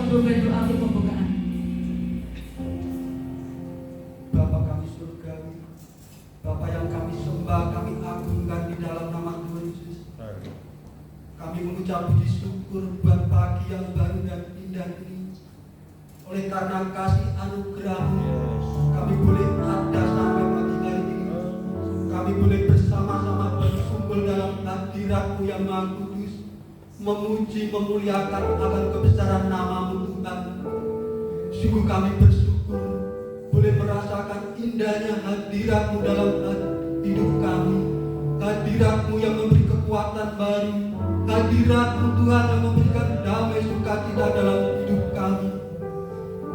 memberikan doa untuk pembukaan. Bapa kami surgawi, Bapa yang kami sembah, kami agungkan di dalam nama Tuhan Yesus. Kami mengucap puji syukur buat pagi yang baru dan indah ini. Oleh karena kasih anugerah-Mu, kami boleh ada sampai pagi hari ini. Kami boleh bersama-sama berkumpul dalam hadirat-Mu yang Maha Kudus, memuji, memuliakan akan kebesaran nama-Mu Tuhan. Sungguh kami bersyukur boleh merasakan indahnya hadirat-Mu dalam hidup kami. Hadirat-Mu yang memberi kekuatan baru, hadirat-Mu Tuhan yang memberikan damai sukacita dalam hidup kami.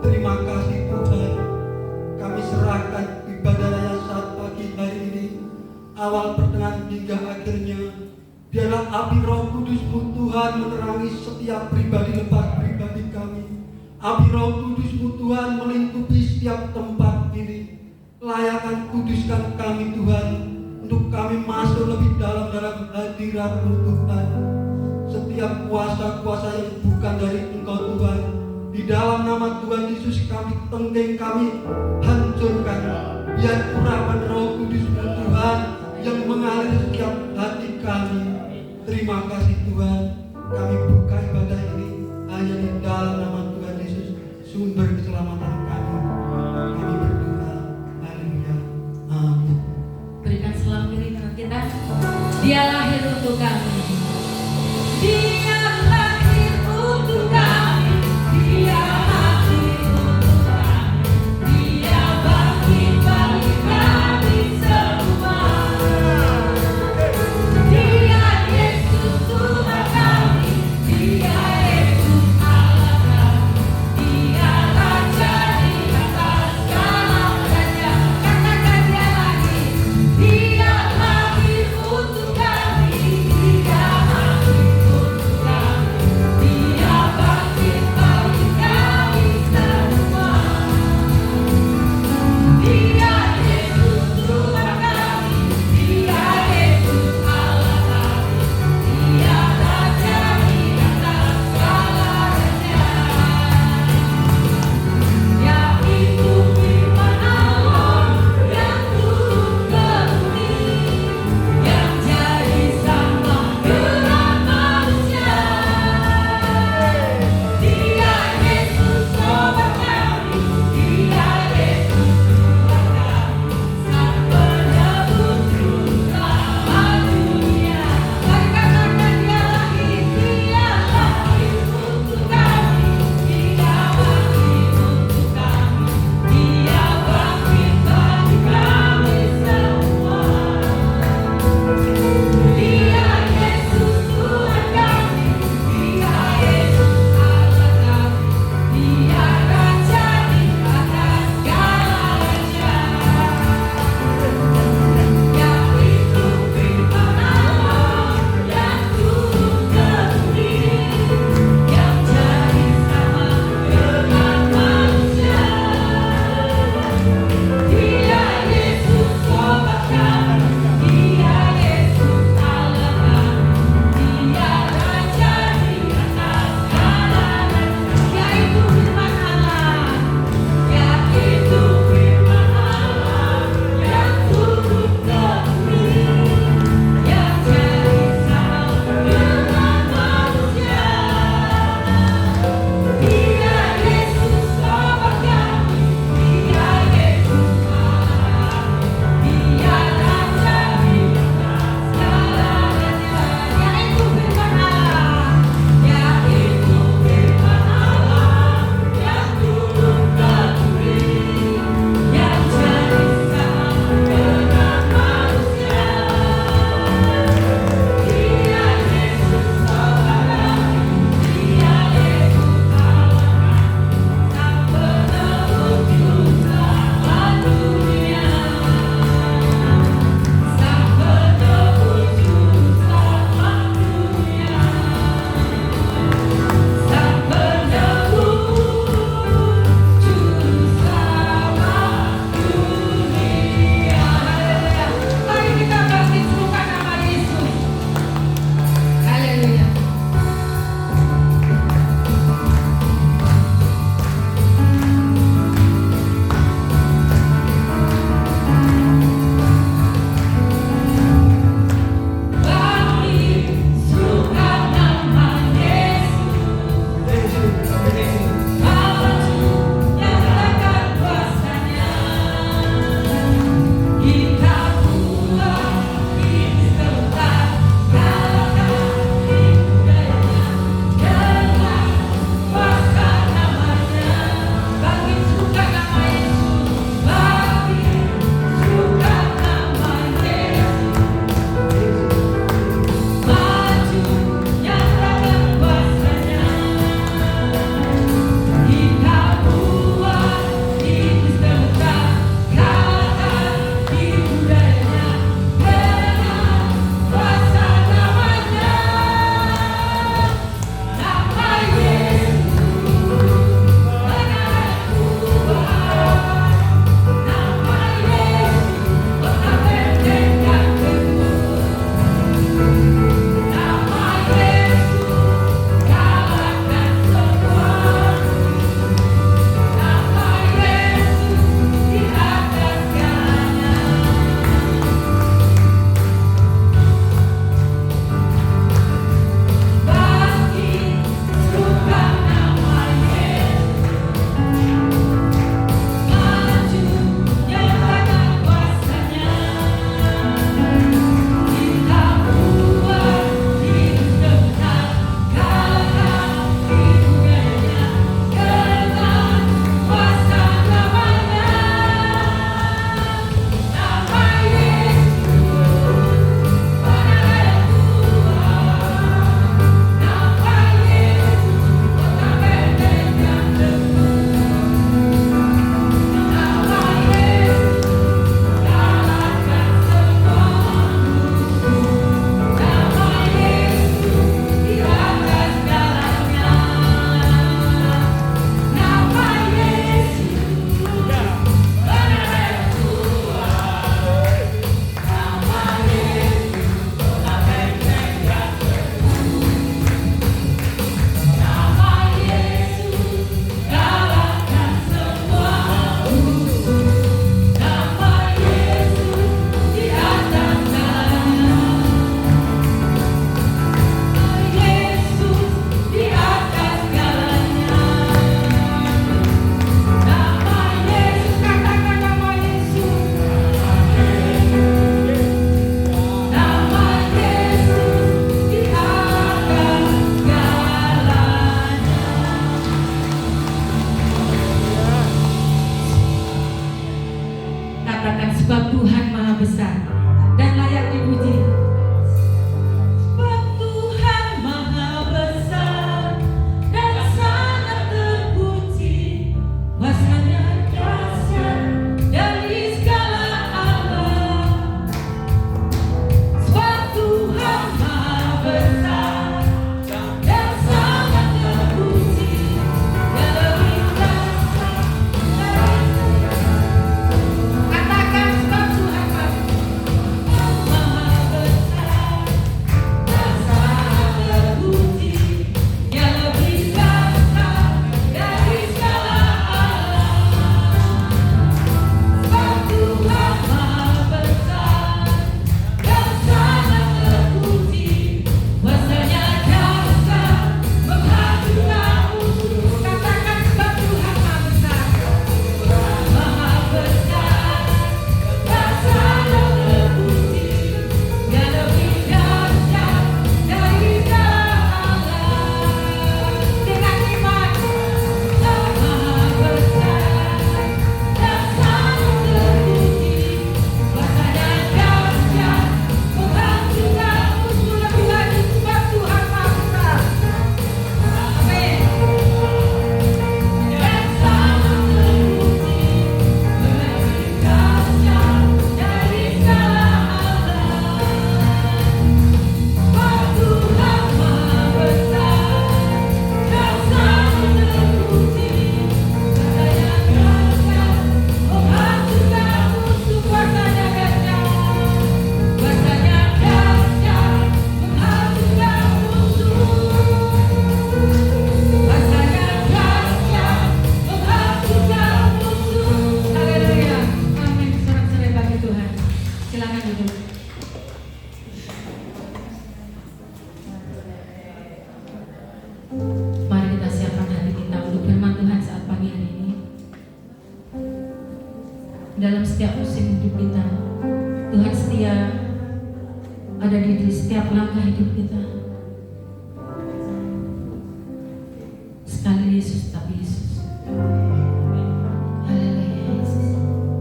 Terima kasih Tuhan. Kami serahkan ibadah raya saat pagi hari ini, awal pertengahan hingga akhirnya. Biarlah api Roh Kudus-Mu Tuhan menerangi setiap pribadi lepas pribadi kami. Api Roh Kudus-Mu Tuhan melingkupi setiap tempat ini. Layakan kuduskan kami Tuhan, untuk kami masuk lebih dalam hadirat-Mu Tuhan. Setiap kuasa-kuasa yang bukan dari Engkau Tuhan, di dalam nama Tuhan Yesus kami tengking, kami hancurkan. Biar urapan Roh Kudus-Mu Tuhan yang mengalir setiap hati kami. Terima kasih Tuhan. Kami buka ibadah ini hanya di dalam nama Tuhan Yesus, sumber keselamatan kami. Kami berdoa. Haleluya. Amin. Berikan selamat diri kanan kita. Dia lahir untuk kami. Dia lahir untuk kami. Dia lahir untuk kami. Dia bangkit bagi kami semua. Dia Yesus Tuhan kami. Dia Yesus Allah kami. besar dan layak dipuji. Sebab Tuhan maha besar dan sangat terpuji, kuasanya dahsyat dari segala alam. Sebab Tuhan maha besar dan sangat terpuji, Dia lebih dahsyat dari katakan sebab Tuhan maha besar dan sangat terpuji, Dia lebih dahsyat dari segala alam. Sebab Tuhan maha besar dan sangat terpuji, kuasanya dahsyat menghancurkan musuh. Katakan sebab Tuhan maha besar, maha besar dan sangat terpuji, Dia lebih dahsyat dari segala alam. Dengan iman, maha besar dan sangat terpuji, kuasanya dahsyat menghancurkan musuh. Lebih lagi sebab Tuhan maha besar. Amin. Dan sangat terpuji, lebih dahsyat dari segala alam. Sebab Tuhan maha besar dan sangat terpuji, kuasanya dahsyat menghancurkan musuh. Kuasanya dahsyat, kuasanya dahsyat menghancurkan musuh. Kuasanya dahsyat menghancurkan musuh. Haleluya. Amin. Sorak-sorai bagi Tuhan. Silakan duduk. Mari kita siapkan hati kita untuk firman Tuhan saat pagi hari ini. Dalam setiap musim hidup kita, Tuhan setia ada di setiap langkah hidup kita. Sekali Yesus, tapi Yesus. Haleluya Yesus.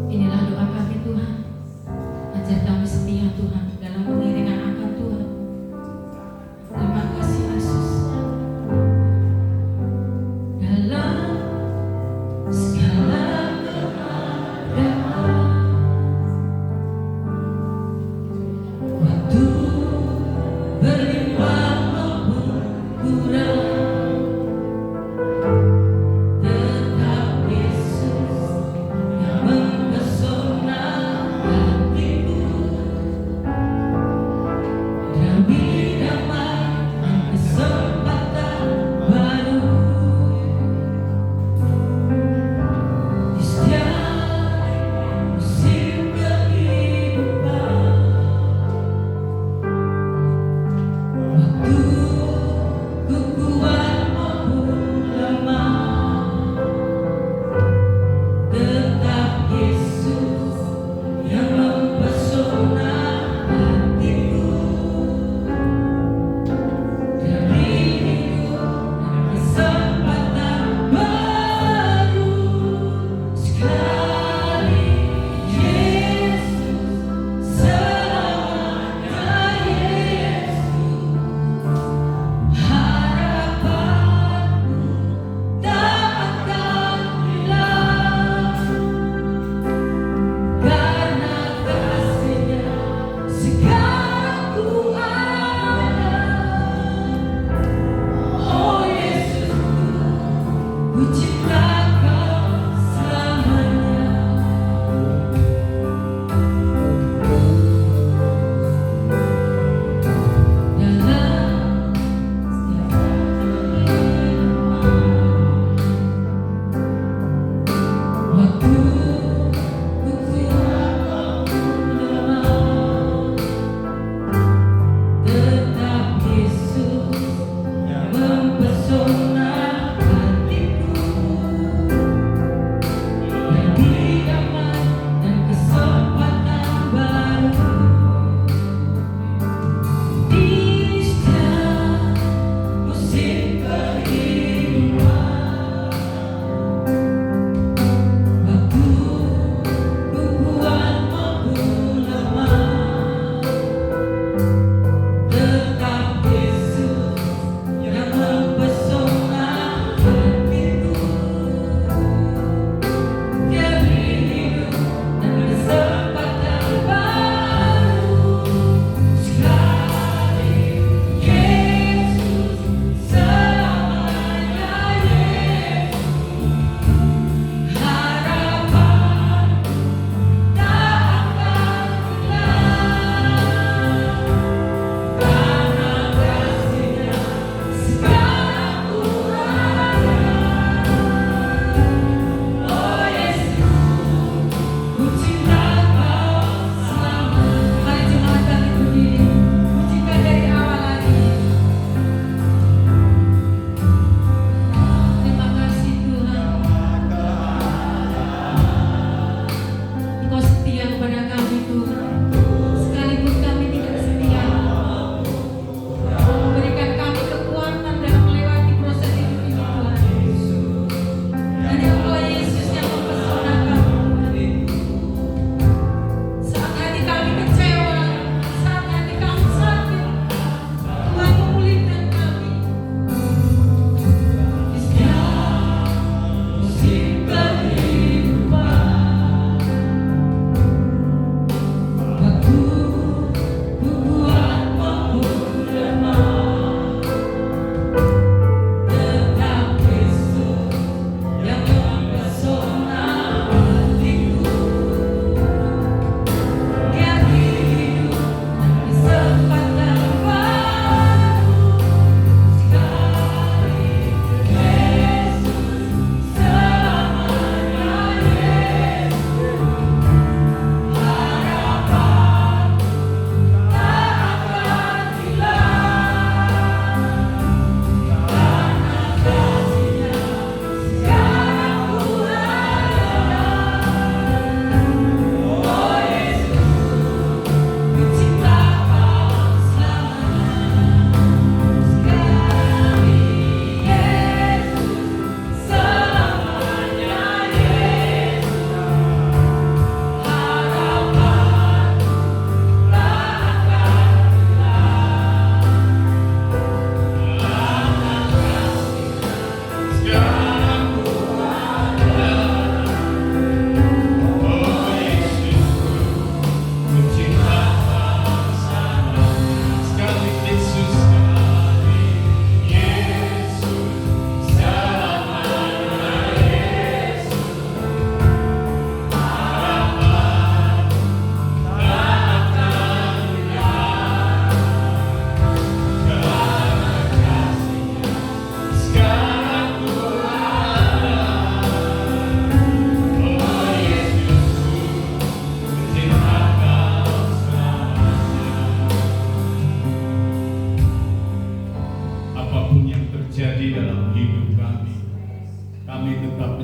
Inilah doa kami Tuhan. Ajar kami setia Tuhan dalam pengiringan akan Tuhan. Terima kasih Yesus. Dalam segala keadaan, waktu berlimpah maupun kurang, tetap Yesus yang mempesona hatiku.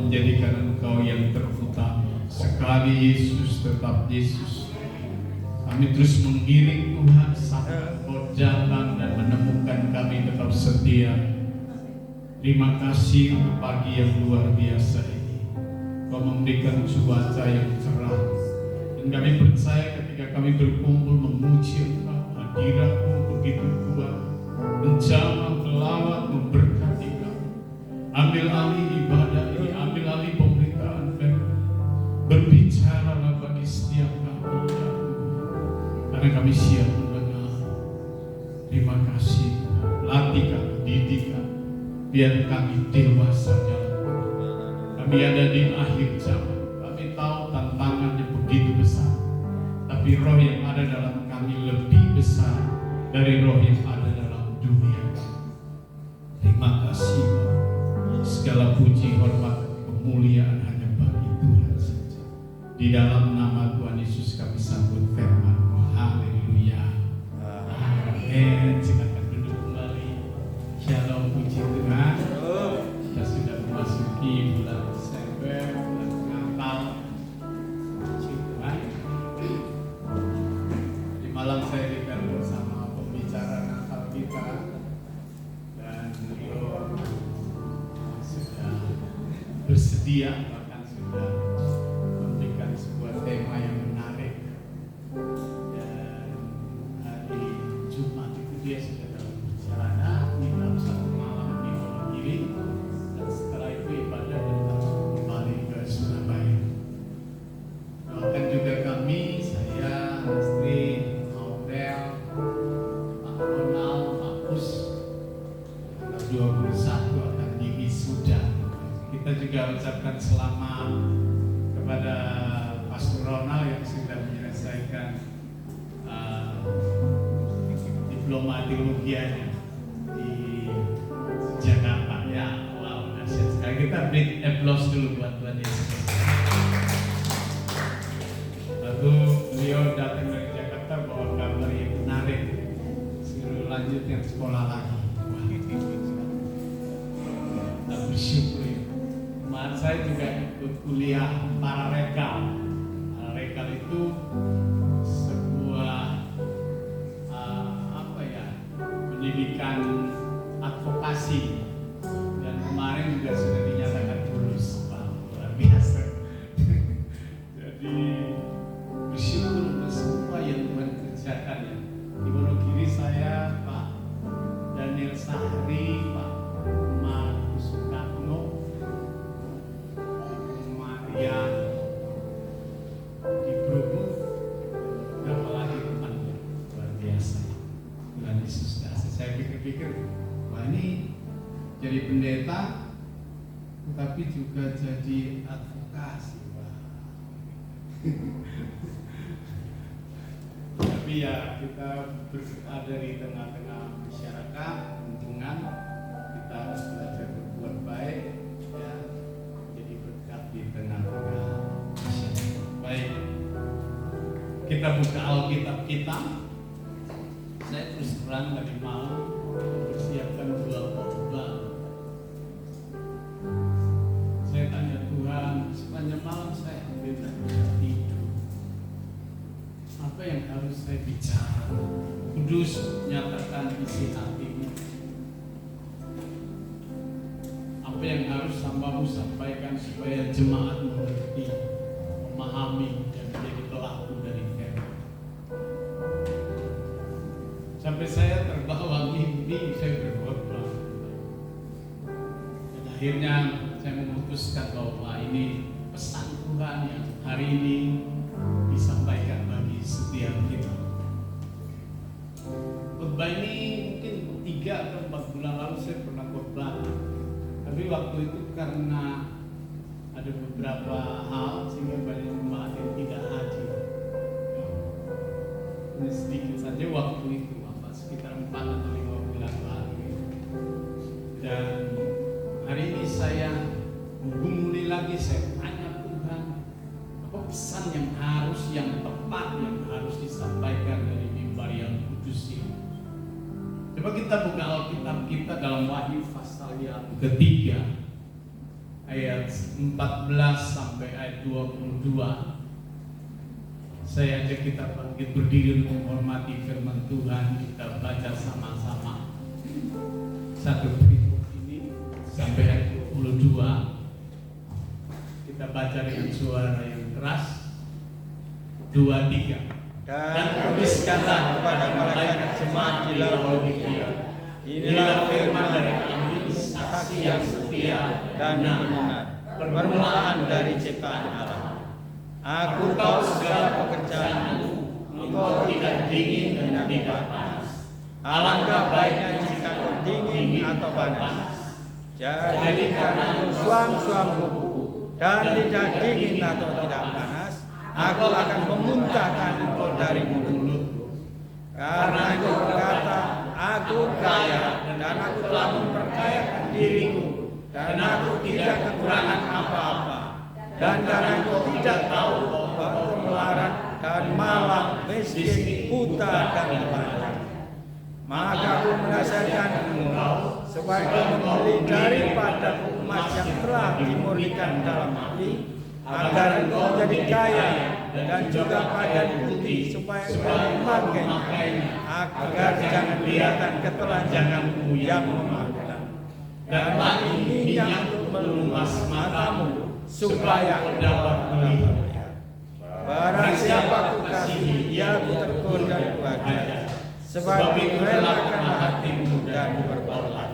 menjadikan Engkau yang terutama. Sekali Yesus tetap Yesus. Kami terus mengiring Tuhan sampai Engkau datang dan menemukan kami tetap setia. Terima kasih untuk pagi yang luar biasa ini. Kau memberikan cuaca yang cerah. Dan kami percaya ketika kami berkumpul memuji Engkau, hadirat-Mu begitu kuat, menjamah, melawat, memberkati kami. Ambil alih ibadah ini, ambil alih pemberitaan firman. Berbicaralah bagi setiap kami, ya Tuhan. Karena kami siap mendengar. Terima kasih, latih kami, didik kami, biar kami dewasa jalan. Kami ada di akhir zaman. Kami tahu tantangannya begitu besar, tapi roh yang ada dalam kami lebih besar dari roh yang ada dalam dunia. Terima kasih, Bapak. Segala puji, hormat, kemuliaan hanya bagi Tuhan saja. Di dalam nama Tuhan Yesus kami sambut firman. Haleluya. Amin. Silakan duduk kembali. Shalom, puji Tuhan. Kita sudah memasuki bulan Desember, bulan Natal. Puji Tuhan. Di malam saya dikenal bersama pembicara Natal kita, dan beliau sudah bersedia, bahkan sudah memberikan sebuah tema yang menarik. Dan hari Jumat itu dia sudah dalam perjalanan di dalam satu malam di Wonogiri, dan setelah itu ibadah datang kembali ke Surabaya. Doakan juga kami, saya, istri, Aurel, Pak Ronald, Pak Pus, tanggal 21 akan diwisuda. Kita juga ucapkan selamat kepada Pastor Ronald yang sudah menyelesaikan diploma teologianya di Jakarta. Ya, wow, dahsyat sekali. Kita beri applause dulu buat Tuhan Yesus. Lalu beliau datang dari Jakarta bawa kabar yang menarik, suruh lanjut yang sekolah lagi. Wah, kita bersyukur. Kemarin saya juga ikut kuliah pararekal. Pararekal itu sebuah pendidikan advokasi, dan kemarin juga sudah dinyatakan lulus. Wah, luar biasa. Jadi bersyukur untuk semua yang Tuhan kerjakan ya. Di Wonogiri saya Pak Daniel Sahri, Pak Markus Soekarno, Maria di Bromo, berapa lagi temannya, luar biasa. Tuhan Yesus kasih. Saya pikir-pikir, wah ini jadi pendeta, tetapi juga jadi advokasi. Wah. Tapi ya kita berada di tengah-tengah masyarakat, lingkungan, kita harus belajar berbuat baik, ya, jadi berkat di tengah-tengah masyarakat. Baik, kita buka Alkitab kita. Saya terus terang tadi malam mempersiapkan 2 khotbah. Saya tanya Tuhan, sepanjang malam saya hampir tidak bisa tidur. Apa yang harus saya bicara? Kudus nyatakan isi hatimu. Apa yang harus hamba-Mu sampaikan supaya jemaat mengerti, memahami, dan menjadi pelaku dari firman. Sampai saya terbawa mimpi, saya berkhotbah. Dan akhirnya saya memutuskan bahwa ini pesan Tuhan yang hari ini disampaikan bagi setiap kita. Khotbah ini mungkin 3 atau 4 bulan lalu saya pernah khotbah, tapi waktu itu karena ada beberapa hal sehingga banyak jemaat yang tidak hadir. Ini sedikit saja waktu itu, sekitar 4 atau 5 bulan lalu. Dan hari ini saya menggumuli lagi, saya tanya Tuhan, apa pesan yang tepat yang harus disampaikan dari mimbar yang kudus ini. Coba kita buka Alkitab kita dalam Wahyu pasal yang 3. ayat 14 sampai ayat 22. Saya ajak kita bangkit berdiri untuk menghormati firman Tuhan. Kita baca sama-sama 1 Korintus ini sampai ayat 22. Kita baca dengan suara yang keras. 2, 3. Dan tuliskanlah kepada malaikat jemaat di Laodikia, inilah firman dari kami, saksi yang setia dan benar, permulaan dari ciptaan Allah. Aku tahu segala pekerjaanmu, engkau tidak dingin dan tidak panas. Alangkah baiknya jika kau dingin atau panas. Jadi karena suam-suam kuku dan tidak dingin atau tidak panas, aku akan memuntahkan engkau dari mulutku. Karena engkau berkata, aku kaya dan aku telah memperkayakan diriku, dan aku tidak kekurangan apa-apa. Dan karena engkau tidak tahu bahwa engkau melarat dan malang, miskin, buta dan telanjang, maka aku menasihatkan engkau supaya kau membeli daripada emas yang telah dimurnikan dalam api, agar engkau menjadi kaya, dan juga pakaian putih supaya engkau memakainya, agar jangan kelihatan ketelanjanganmu yang memalukan. Dan pakai minyak untuk melumas matamu, supaya engkau dapat melihat. Barang siapa kukasihi, ia kutegur dan kuajar, sebab merelakan hatimu dan bertobatlah.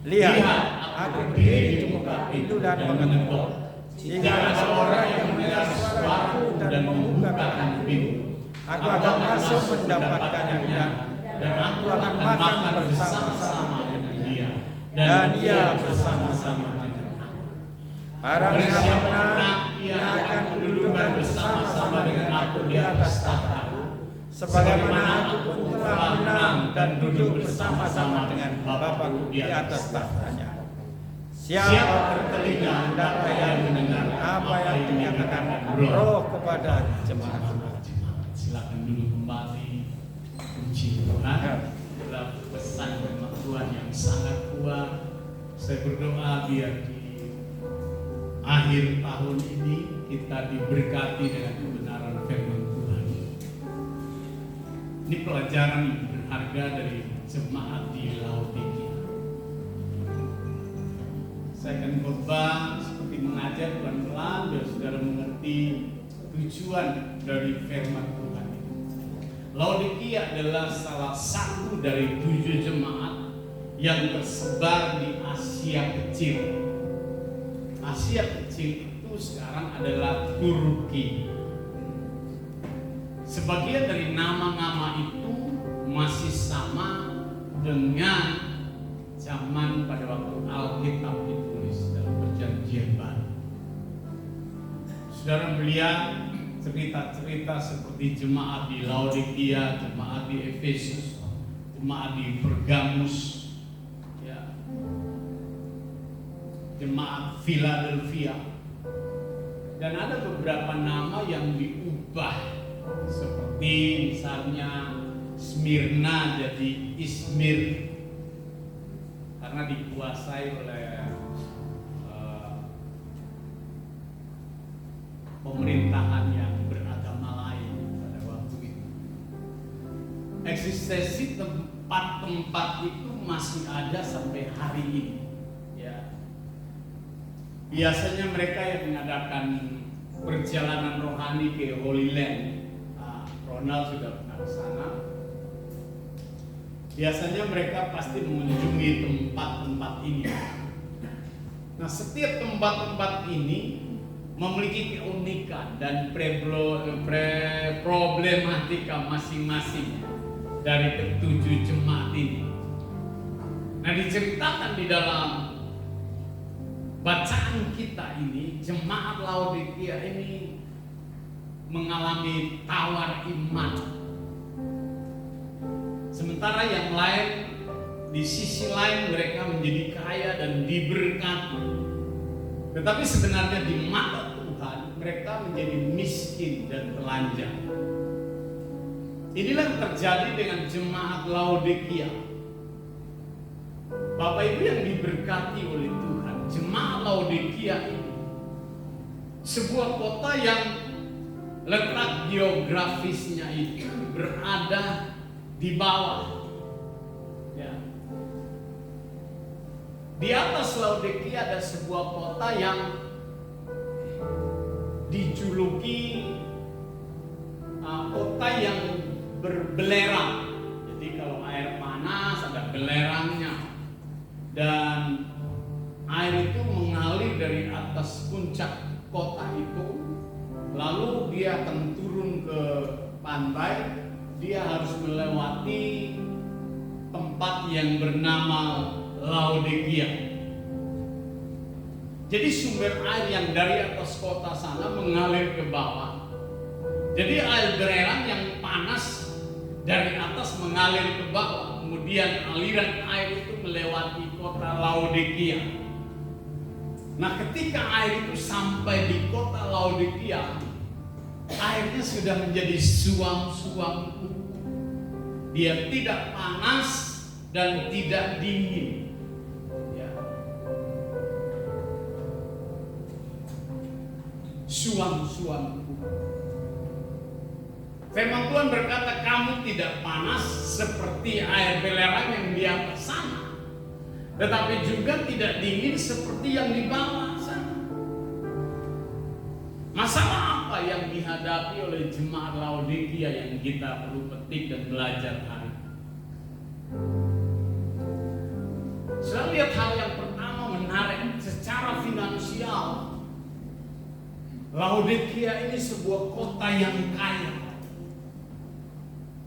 Lihat, aku berdiri di muka pintu dan mengetuk. Jika ada orang yang mendengar suaraku dan membukakan pintu, aku akan masuk mendapatkannya, dan aku akan makan bersama-sama dengan dia, dan ia bersama-sama dengan aku. Barang siapa menang, ia akan dudukkan bersama-sama dengan aku di atas tahtaku, sebagaimana aku pun telah menang dan duduk bersama-sama dengan Bapa-Ku di atas tahtanya. Siapa bertelinga hendaklah ia mendengar apa yang dinyatakan Roh kepada jemaat-jemaat. Silakan duduk kembali. Puji Tuhan. Adalah pesan firman Tuhan yang sangat kuat. Saya berdoa biar di akhir tahun ini kita diberkati dengan kebenaran firman Tuhan. Ini pelajaran yang berharga dari jemaat di Laodikia. Saya akan coba seperti mengajar pelan-pelan biar saudara mengerti tujuan dari firman Tuhan. Laodikia adalah salah satu dari 7 jemaat yang tersebar di Asia Kecil. Asia Kecil itu sekarang adalah Turki. Sebagian dari nama-nama itu masih sama dengan zaman pada waktu Alkitab ditulis dalam Perjanjian Baru. Saudara melihat cerita-cerita seperti jemaat di Laodikia, jemaat di Efesus, jemaat di Pergamus, ya, jemaat Philadelphia, dan ada beberapa nama yang diubah, seperti misalnya Smyrna jadi Izmir, karena dikuasai oleh pemerintahan yang beragama lain pada waktu itu. Eksistensi tempat-tempat itu masih ada sampai hari ini. Ya. Biasanya mereka yang mengadakan perjalanan rohani ke Holy Land, Ronald sudah pernah ke sana. Biasanya mereka pasti mengunjungi tempat-tempat ini. Nah, setiap tempat-tempat ini memiliki keunikan dan problematika masing-masing dari ke-7 jemaat ini. Nah, diceritakan di dalam bacaan kita ini, jemaat Laodikia ini mengalami tawar iman. Sementara yang lain, di sisi lain mereka menjadi kaya dan diberkati. Tetapi sebenarnya di mata Tuhan mereka menjadi miskin dan telanjang. Inilah yang terjadi dengan jemaat Laodikia. Bapak Ibu yang diberkati oleh Tuhan, jemaat Laodikia ini sebuah kota yang letak geografisnya itu berada di bawah. Ya. Di atas Laodikia ada sebuah kota yang dijuluki kota yang berbelerang. Jadi kalau air panas ada belerangnya, dan air itu mengalir dari atas puncak kota itu, lalu dia akan turun ke pantai. Dia harus melewati tempat yang bernama Laodikia. Jadi sumber air yang dari atas kota sana mengalir ke bawah. Jadi air belerang yang panas dari atas mengalir ke bawah. Kemudian aliran air itu melewati kota Laodikia. Nah, ketika air itu sampai di kota Laodikia, airnya sudah menjadi suam-suam. Dia tidak panas dan tidak dingin. Ya. Suam-suam. Firman Tuhan berkata, kamu tidak panas seperti air belerang yang di atas sana, tetapi juga tidak dingin seperti yang di bawah sana. Masalah apa yang dihadapi oleh jemaat Laodikia yang kita perlu petik dan belajar hari ini? Saya lihat hal yang pertama menarik secara finansial. Laodikia ini sebuah kota yang kaya.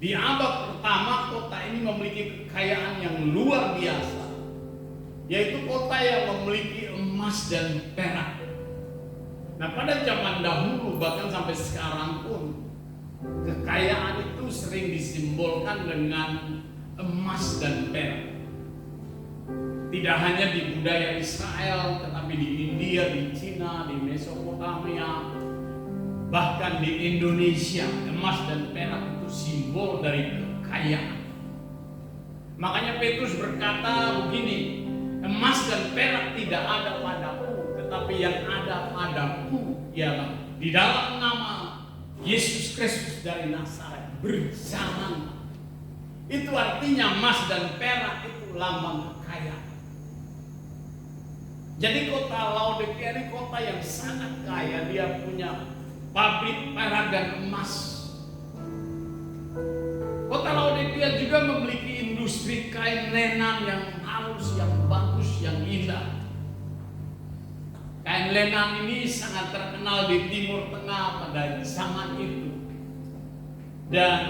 Di abad pertama kota ini memiliki kekayaan yang luar biasa, yaitu kota yang memiliki emas dan perak. Nah, pada zaman dahulu bahkan sampai sekarang pun kekayaan itu sering disimbolkan dengan emas dan perak. Tidak hanya di budaya Israel, tetapi di India, di Cina, di Mesopotamia, bahkan di Indonesia, emas dan perak itu simbol dari kekayaan. Makanya Petrus berkata begini, emas dan perak tidak ada padaku, tetapi yang ada padaku ialah di dalam nama Yesus Kristus dari Nazaret berjalan. Itu artinya emas dan perak itu lambang kekayaan. Jadi kota Laodikia ini kota yang sangat kaya. Dia punya pabrik perak dan emas. Kota Laodikia juga memiliki industri kain lenan yang halus, yang bagus, yang indah. Kain lenan ini sangat terkenal di Timur Tengah pada zaman itu. Dan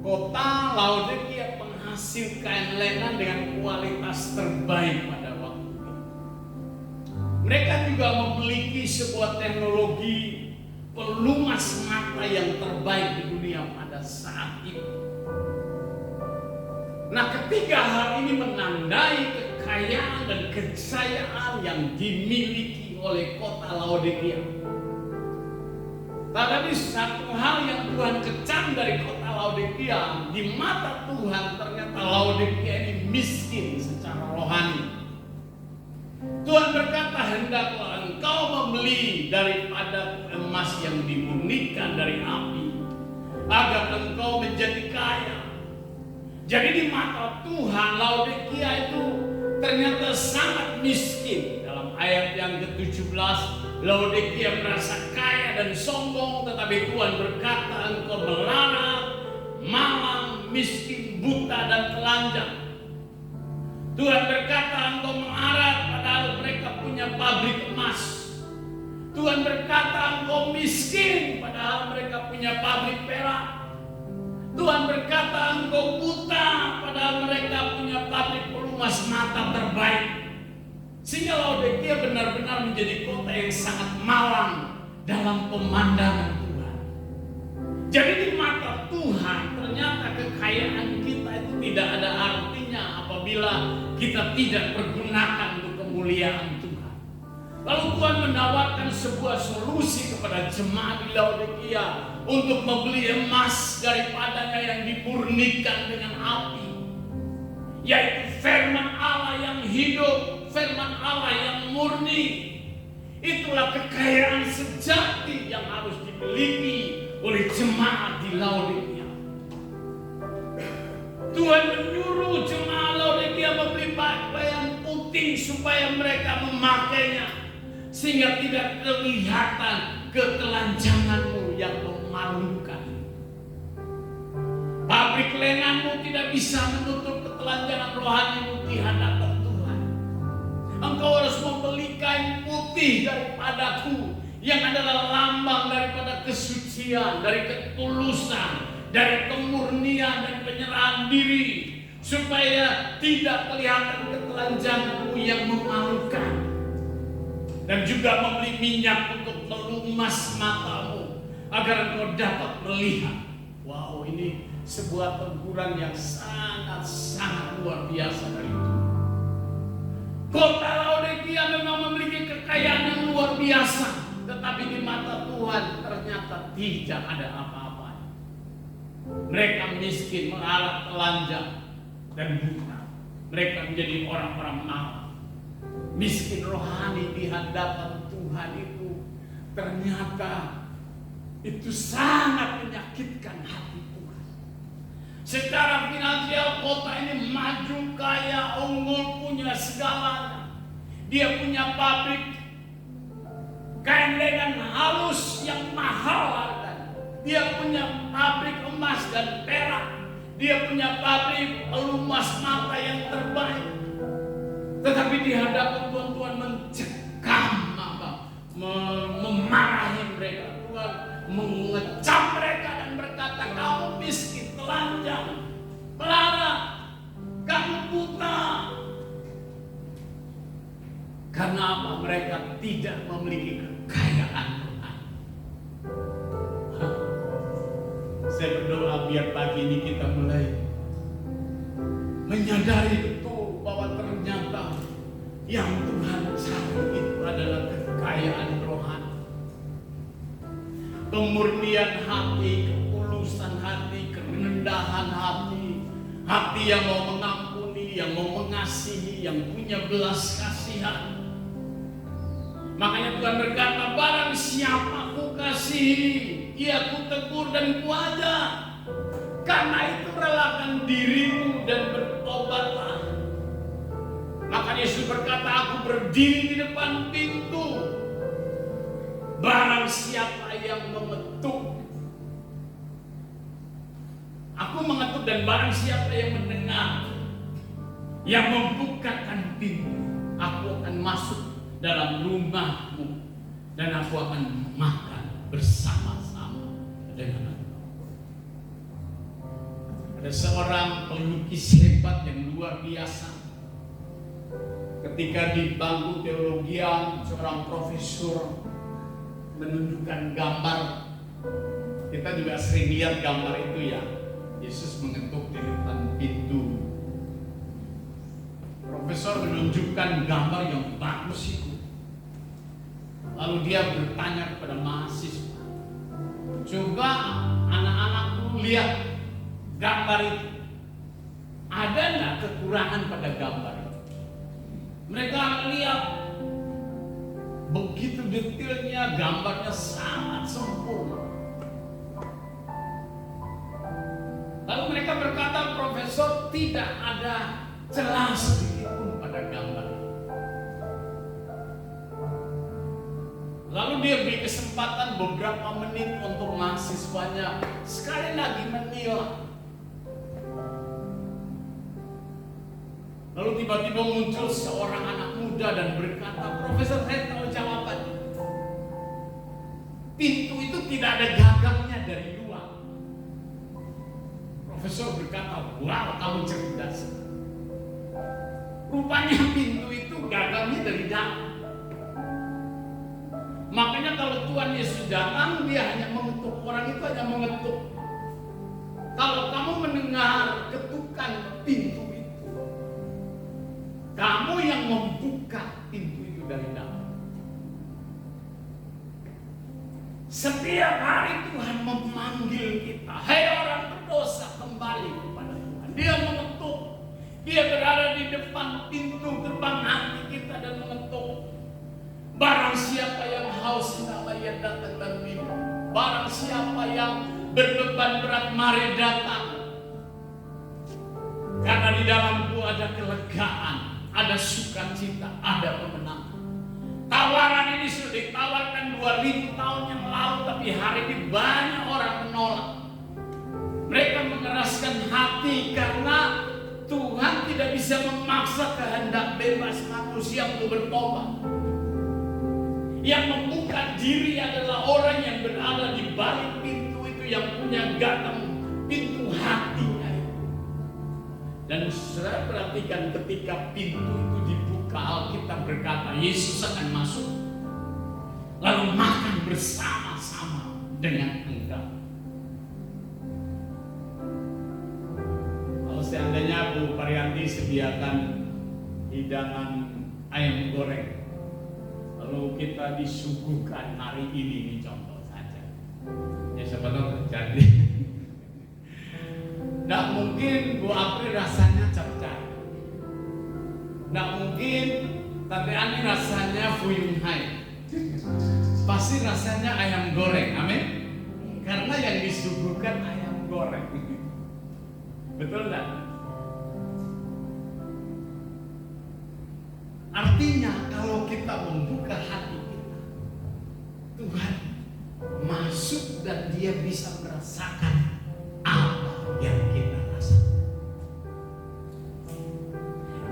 kota Laodikia penghasil kain lenan dengan kualitas terbaik pada waktu itu. Mereka juga memiliki sebuah teknologi pelumas mata yang terbaik di dunia pada saat itu. Nah, ketiga hal ini menandai kekayaan dan kejayaan yang dimiliki oleh kota Laodikia. Tetapi satu hal yang Tuhan kecam dari kota Laodikia, di mata Tuhan ternyata Laodikia ini miskin secara rohani. Tuhan berkata, hendaklah engkau membeli daripada emas yang dimurnikan dari api, agar engkau menjadi kaya. Jadi di mata Tuhan, Laodikia itu ternyata sangat miskin. Dalam ayat yang ke-17, Laodikia merasa kaya dan sombong, tetapi Tuhan berkata, engkau melarat, malang, miskin, buta, dan telanjang. Tuhan berkata, engkau melarat, padahal mereka punya pabrik emas. Tuhan berkata, engkau miskin, padahal mereka punya pabrik perak. Tuhan berkata, engkau buta, padahal mereka punya pabrik pelumas mata terbaik. Sehingga Laodikia benar-benar menjadi kota yang sangat malang dalam pemandangan Tuhan. Jadi di mata Tuhan, ternyata kekayaan kita itu tidak ada artinya apabila kita tidak pergunakan untuk kemuliaan Tuhan. Lalu Tuhan menawarkan sebuah solusi kepada jemaat di Laodikia untuk membeli emas daripadanya yang dimurnikan dengan api, yaitu firman Allah yang hidup, firman Allah yang murni. Itulah kekayaan sejati yang harus dimiliki oleh jemaat di Laodikia. Tuhan menyuruh jemaat Laodikia membeli pakaian putih supaya mereka memakainya, sehingga tidak kelihatan ketelanjanganmu yang memalukan. Pabrik lenganmu tidak bisa menutup ketelanjangan rohanimu di hadapan Tuhan. Engkau harus membeli kain putih daripadaku, yang adalah lambang daripada kesucian, dari ketulusan, dari kemurnian dan penyerahan diri, supaya tidak kelihatan ketelanjanganmu yang memalukan. Dan juga membeli minyak untuk melumas matamu, agar engkau dapat melihat. Wow, ini sebuah teguran yang sangat luar biasa dari Tuhan. Kota Laodikia memang memiliki kekayaan yang luar biasa, tetapi di mata Tuhan ternyata tidak ada apa-apa. Mereka miskin, mengalami telanjang dan buta. Mereka menjadi orang-orang malang. Miskin rohani di hadapan Tuhan itu ternyata itu sangat menyakitkan hati Tuhan. Secara finansial kota ini maju, kaya, unggul, punya segalanya. Dia punya pabrik kain lenan halus yang mahal harganya. Dia punya pabrik emas dan perak. Dia punya pabrik pelumas mata yang terbaik. Tetapi di hadapan Tuhan mencekam, memarahi mereka. Tuhan mengecam mereka dan berkata, kamu miskin, telanjang, melarat, kamu buta. Karena apa? Mereka tidak memiliki kekayaan. Saya berdoa biar pagi ini kita mulai menyadari betul bahwa ternyata yang Tuhan cari itu adalah kekayaan rohani. Kemurnian hati, ketulusan hati, kerendahan hati, hati yang mau mengampuni, yang mau mengasihi, yang punya belas kasihan. Makanya Tuhan berkata, barang siapa ku kasihi, ia ku tegur dan ku ajar. Karena itu relakan dirimu dan bertobatlah. Maka Yesus berkata, aku berdiri di depan pintu. Barang siapa yang mengetuk, aku mengetuk, dan barang siapa yang mendengar, yang membukakan pintu, aku akan masuk dalam rumahmu dan aku akan makan bersama-sama dengan engkau. Ada seorang pelukis hebat yang luar biasa. Ketika di bangku teologian, seorang profesor menunjukkan gambar. Kita juga sering lihat gambar itu ya. Yesus mengetuk di depan pintu. Profesor menunjukkan gambar yang bagus itu. Lalu dia bertanya kepada mahasiswa, coba anak-anakku lihat gambar itu. Ada nggak kekurangan pada gambar itu? Mereka lihat begitu detailnya, gambarnya sangat sempurna. Lalu mereka berkata, Profesor, tidak ada celah sedikit pun pada gambar. Lalu dia beri kesempatan beberapa menit untuk mahasiswanya sekali lagi menilai. Lalu tiba-tiba muncul seorang anak muda dan berkata, Profesor, saya tahu jawabannya. Pintu itu tidak ada gagangnya dari luar. Profesor berkata, wow, kamu cerdas. Rupanya pintu itu gagangnya dari dalam. Makanya kalau Tuhan Yesus datang, dia hanya mengetuk. Orang itu hanya mengetuk. Kalau kamu mendengar ketukan pintu itu, kamu yang membuka pintu itu dari dalam. Setiap hari Tuhan memanggil kita, hai orang berdosa, kembali kepada Tuhan. Dia mengetuk. Dia berada di depan pintu gerbang hati kita dan mengetuk. Barang siapa yang haus, hendaklah ia datang dan minum. Barang siapa yang berbeban berat, mari datang. Karena di dalamku ada kelegaan, ada sukacita, ada kemenangan. Tawaran ini sudah ditawarkan 2000 tahun yang lalu, tapi hari ini banyak orang menolak. Mereka mengeraskan hati karena Tuhan tidak bisa memaksa kehendak bebas manusia untuk bertobat. Yang membuka diri adalah orang yang berada di balik pintu itu, yang punya gatam pintu hatinya. Dan saudara perhatikan, ketika pintu itu dibuka, Alkitab berkata Yesus akan masuk lalu makan bersama-sama dengan engkau. Kalau seandainya Bu Parianti sediakan hidangan ayam goreng, lalu kita disuguhkan hari ini, contoh saja, ya siapa tahu terjadi. Nggak mungkin Bu Apri rasanya capcay, nggak mungkin Tante Ani rasanya fuyung hai, pasti rasanya ayam goreng, amin. Karena yang disuguhkan ayam goreng, betul nggak? Artinya kalau kita membuka hati kita, Tuhan masuk dan Dia bisa merasakan apa yang kita rasakan.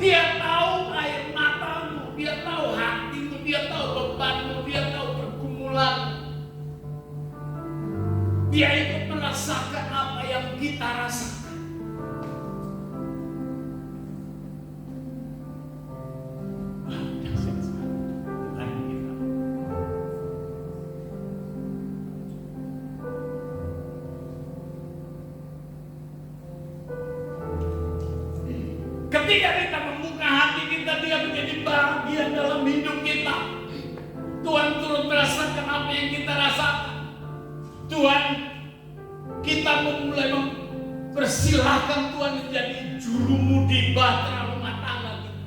Dia tahu air matamu, Dia tahu hatimu, Dia tahu bebanmu, Dia tahu pergumulan. Dia ikut merasakan apa yang kita rasakan. Ketika kita membuka hati kita, Dia menjadi bagian dalam hidup kita. Tuhan turut merasakan apa yang kita rasakan. Tuhan, kita mulai mempersilahkan Tuhan menjadi jurumudi bahtera rumah tangga kita.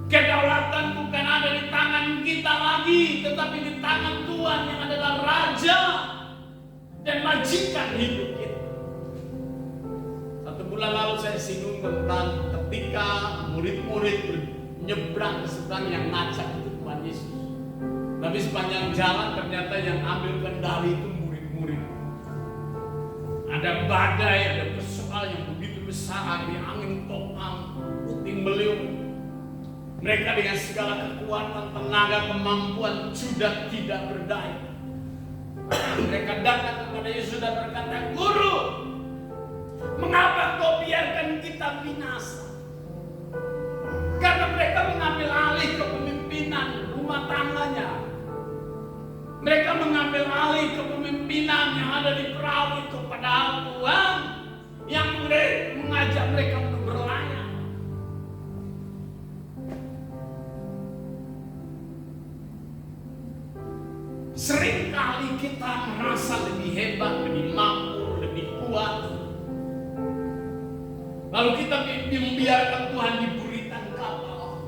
Kedaulatan bukan ada di tangan kita lagi, tetapi di tangan Tuhan yang adalah Raja dan majikan hidup kita. Bulan lalu saya singgung tentang ketika murid-murid menyeberang ke seberang, yang ngacak itu Tuhan Yesus. Tapi sepanjang jalan ternyata yang ambil kendali itu murid-murid. Ada badai, ada persoalan yang begitu besar, ada angin topang, puting beliung. Mereka dengan segala kekuatan, tenaga, kemampuan sudah tidak berdaya. Mereka datang kepada Yesus dan berkata, "Guru, mengapa kau biarkan kita binasa?" Karena mereka mengambil alih kepemimpinan rumah tangganya. Mereka mengambil alih kepemimpinan yang ada di perahu itu, padahal Tuhan yang mengajak mereka untuk berlayar. Seringkali kita merasa lebih hebat, lebih mampu, lebih kuat. Lalu kita membiarkan Tuhan di buritan kapal.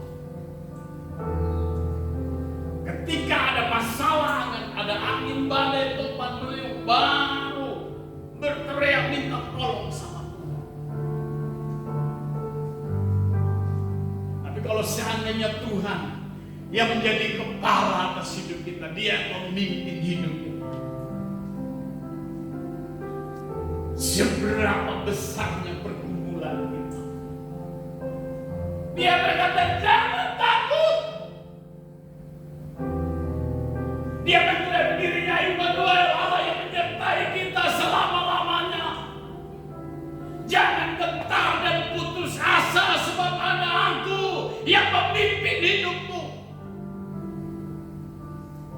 Ketika ada masalah, ada angin badai, topan beliung, baru berteriak minta tolong sama Tuhan. Tapi kalau seandainya Tuhan yang menjadi kepala atas hidup kita, Dia memimpin hidup kita, seberapa besarnya pergumulan kita, Dia berkata, "Jangan takut." Dia mengklaim dirinya Immanuel, Allah yang menyertai kita selama-lamanya. Jangan gentar dan putus asa, sebab ada Aku yang memimpin hidupmu.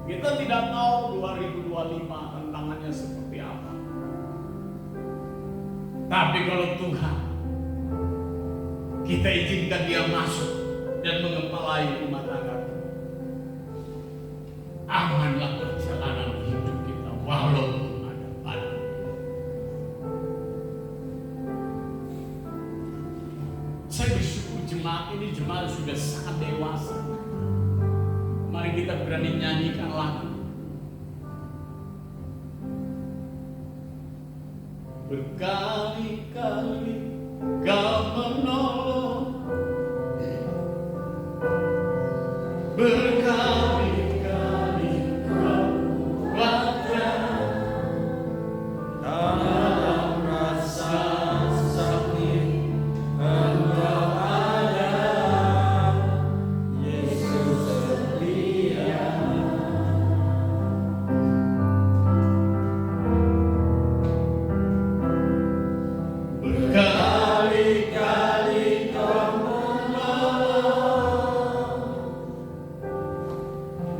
Kita tidak tahu 2025 tantangannya seperti apa. Tapi kalau Tuhan, kita izinkan Dia masuk dan mengepalai rumah tangga, amanlah perjalanan hidup kita walaupun ada badai. hari kita berani nyanyikan lagu. Berkali-kali Kau menolong, berkali-kali Kau kuatkan dalam rasa sakit. Engkau ada, Yesus setia. Berkali-kali Kau menolong,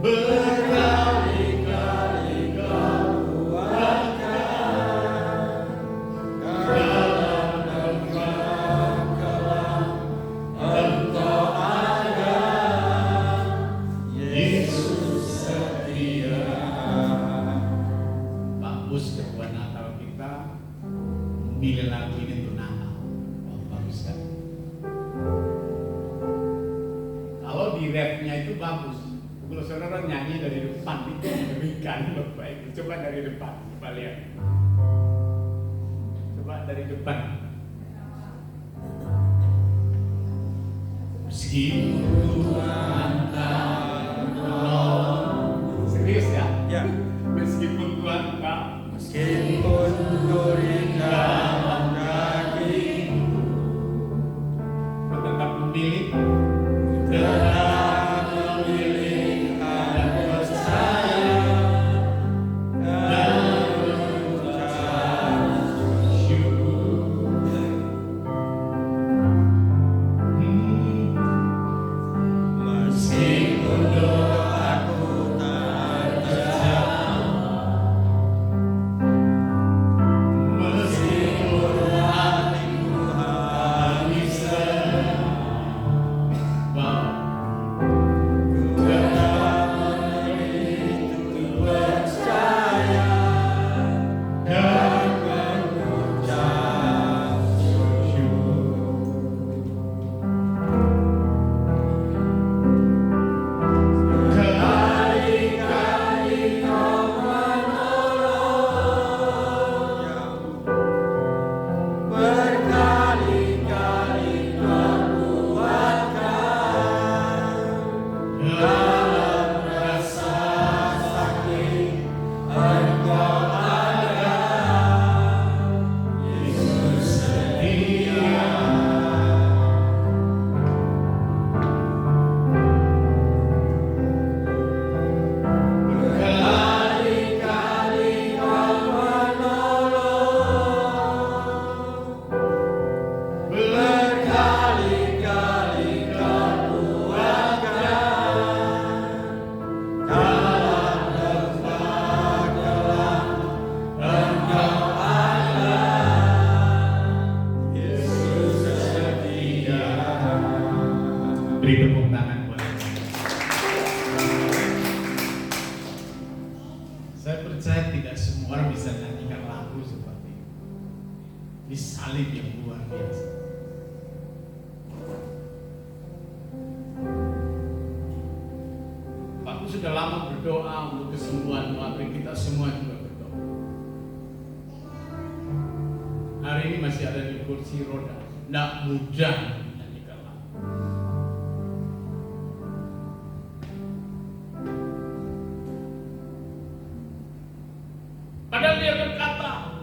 berkali-kali Kau kuatkan dalam engkau kelam. Engkau ada, Yesus setia. Bagus kedua Natal kita memilih lagu ini untuk Natal. Oh, bagus kan? Kalau di rapnya itu bagus. Kalau saudara nyanyi dari depan itu demikian baik. Coba dari depan, coba lihat. Coba dari depan. Meskipun Tuhan tak menolong. Serius ya? Ya. Meskipun Tuhan tak, Meskipun duri dalam dagingku, kau tetap memilih. tetap memilih dan percaya dan mengucap syukur. Meskipun doaku tak terjawab, meskipun hatiku habis ku tetap memilih untuk percaya dan mengucap syukur. Kali-kali Kau menolong, berkali-kali Kau kuatkan dalam rasa sakit. Engkau ada, Yesus setia. Berkali-kali Kau menolong, berkali-kali Kau kuatkan dalam lembah kelam. Engkau ada, Yesus setia. Beri tepuk tangan buat saya. Saya percaya tidak semua orang bisa nyanyikan lagu seperti ini. Ini salib yang luar biasa. Aku sudah lama berdoa untuk kesembuhan keluarga kita, semua juga berdoa. Hari ini masih ada di kursi roda, tidak mudah menyanyikan lagu. Padahal dia berkata,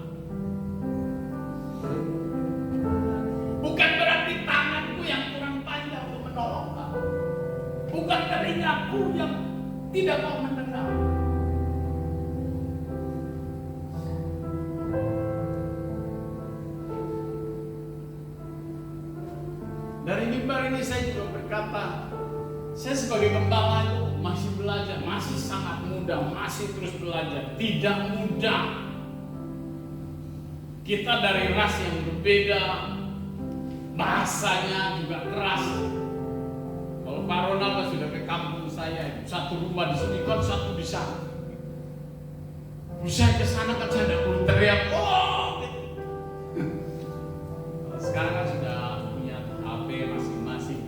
bukan berarti tanganku yang kurang panjang untuk menolong kamu, bukan telingaku yang tidak mau mendengar. Dari mimbar ini saya juga berkata, saya sebagai gembala itu masih belajar, masih sangat muda, masih terus belajar. Tidak mudah. Kita dari ras yang berbeda, bahasanya juga keras. Kalau Pak Ronald sudah ke kampung saya, satu rumah di sini kan, satu di sana. Saya ke sana kan saya tidak perlu teriak, oh! Sekarang kan sudah punya HP masing-masing.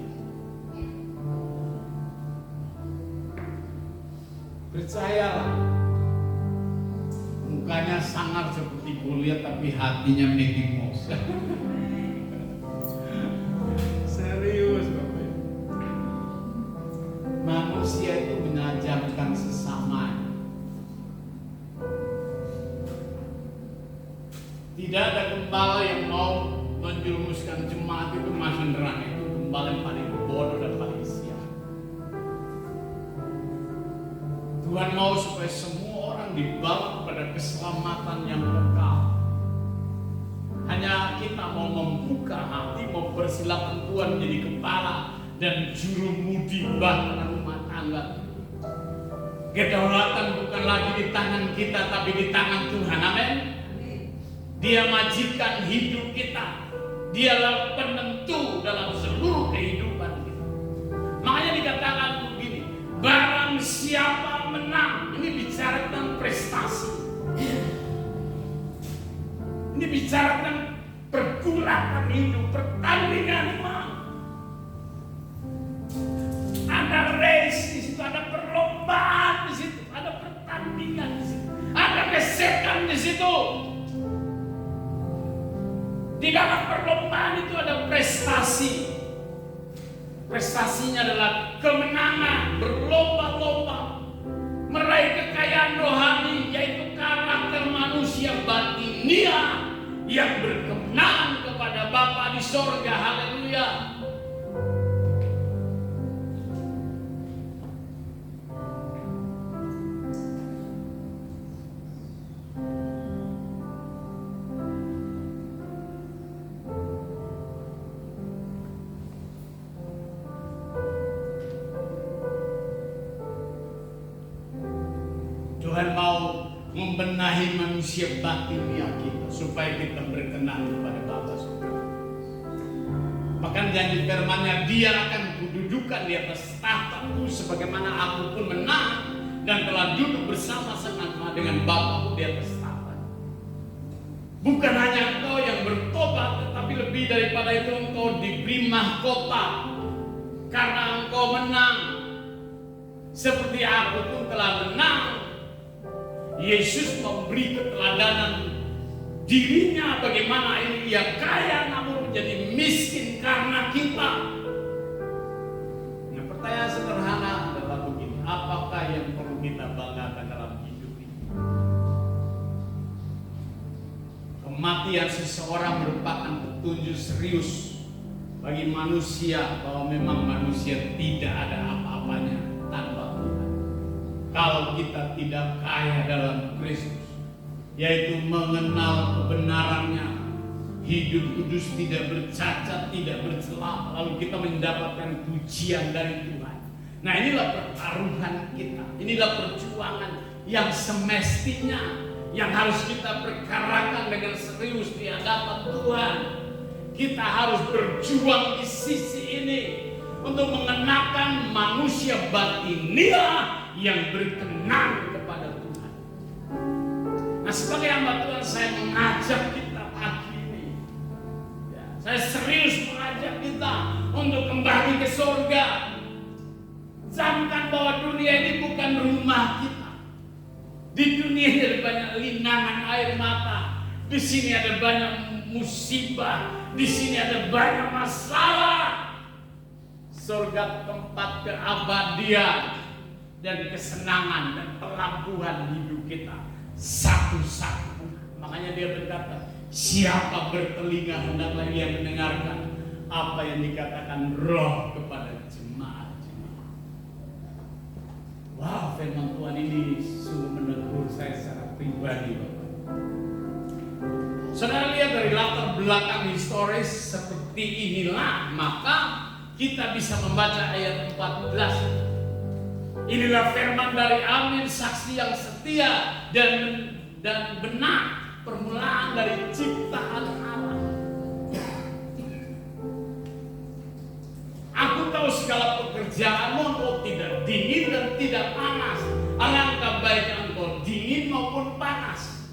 Percayalah, mukanya sangat seperti Goliat tapi hatinya Mighty Mouse. Serius Bapak. Manusia itu menajamkan sesama. Tidak ada gembala yang mau menjerumuskan jemaat itu masuk neraka. Itu gembala yang paling bodoh dan paling sial. Tuhan mau supaya semua orang dibawa kepada keselamatan yang kekal. Hanya kita mau membuka hati, mau persilakan Tuhan menjadi kepala dan jurumudi bahkan rumah tangga. Kedaulatan bukan lagi di tangan kita, tapi di tangan Tuhan. Amin. Dia majikan hidup kita. Dialah penentu dalam seluruh kehidupan kita. Makanya dikatakan begini, barang siapa menang. Ini bicara tentang prestasi. Ini bicara tentang pergulatan hidup, pertandingan iman. Ada race di situ, ada perlombaan di situ, ada pertandingan di situ, ada gesekan di situ. Di dalam perlombaan itu ada prestasi. Prestasinya adalah kemenangan, berlomba-lomba, meraih kekayaan rohani, yaitu karakter manusia batinia yang berkenan kepada Bapa di sorga. Haleluya. Tuhan mau membenahi manusia batinia kita supaya kita berkenan kepada Bapa surga. Bahkan janji firman-Nya, Dia akan kududukan di atas tahta-Ku sebagaimana Aku pun menang dan telah duduk bersama-sama dengan Bapa-Ku di atas tahta. Bukan hanya engkau yang bertobat, tetapi lebih daripada itu engkau diberi mahkota karena engkau menang. Seperti Aku pun telah menang. Yesus memberi keteladanan dirinya bagaimana Ia kaya namun menjadi miskin karena kita. Nah, pertanyaan sederhana adalah begini, apakah yang perlu kita banggakan dalam hidup ini? Kematian seseorang merupakan petunjuk serius bagi manusia bahwa memang manusia tidak ada apa-apanya tanpa Tuhan. Kalau kita tidak kaya dalam Kristus, yaitu mengenal kebenarannya, hidup kudus, tidak bercacat, tidak bercela, lalu kita mendapatkan pujian dari Tuhan. Nah, inilah pertaruhan kita, inilah perjuangan yang semestinya yang harus kita perkarakan dengan serius di hadapan Tuhan. Kita harus berjuang di sisi ini untuk mengenakan manusia batinia yang berkenan kepada Tuhan. Nah, sebagai hamba Tuhan, saya mengajak kita pagi ini. Ya, saya serius mengajak kita untuk kembali ke surga. Camkan bahwa dunia ini bukan rumah kita. Di dunia ini ada banyak linangan air mata. Di sini ada banyak musibah. Di sini ada banyak masalah. Surga tempat keabadian dan kesenangan dan pelabuhan hidup kita satu-satu. Makanya Dia berkata, siapa bertelinga hendaklah ia mendengarkan apa yang dikatakan Roh kepada jemaat-jemaat. Wow, firman Tuhan ini sungguh menegur saya secara pribadi, Bapak. Saudara lihat dari latar belakang historis seperti inilah, maka kita bisa membaca ayat 14. Inilah firman dari Amin, saksi yang setia dan benar, permulaan dari ciptaan Allah. Aku tahu segala pekerjaanmu, engkau tidak dingin dan tidak panas. Alangkah baiknya engkau dingin maupun panas.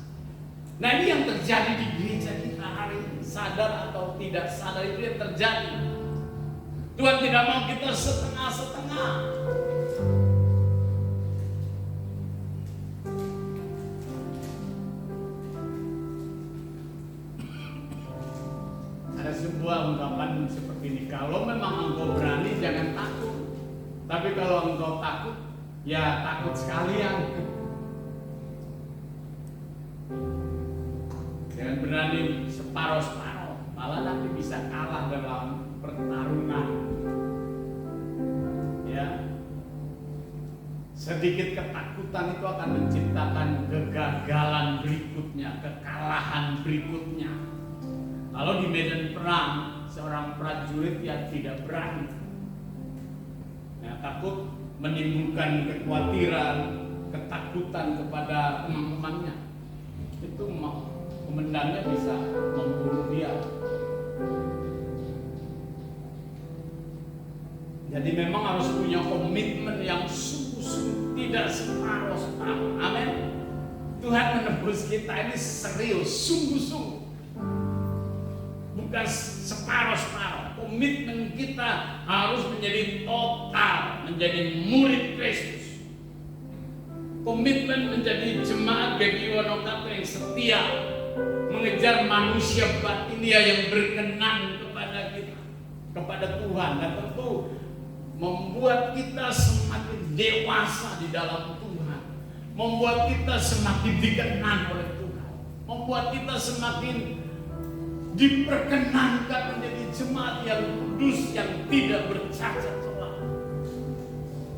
Nah, ini yang terjadi di gereja kita hari ini. Sadar atau tidak sadar, itu yang terjadi. Tuhan tidak mau kita setengah-setengah. Tapi kalau engkau takut, ya takut sekalian. Jangan berani separuh-separuh, malah nanti bisa kalah dalam pertarungan. Ya, sedikit ketakutan itu akan menciptakan kegagalan berikutnya, kekalahan berikutnya. Kalau di medan perang, seorang prajurit yang tidak berani, takut menimbulkan kekhawatiran, ketakutan kepada teman-temannya. Itu komandannya bisa membunuh dia. Jadi memang harus punya komitmen yang sungguh-sungguh, tidak separuh-separuh. Amin. Tuhan menebus kita ini serius, sungguh-sungguh, bukan separuh-separuh. Komitmen kita harus menjadi total, menjadi murid Kristus. Komitmen menjadi jemaat GKI Wonokato yang setia, mengejar manusia batinia yang berkenan kepada kita, kepada Tuhan, dan tentu membuat kita semakin dewasa di dalam Tuhan, membuat kita semakin dikenan oleh Tuhan, membuat kita semakin diperkenankan menjadi jemaat yang kudus, yang tidak bercacat celah.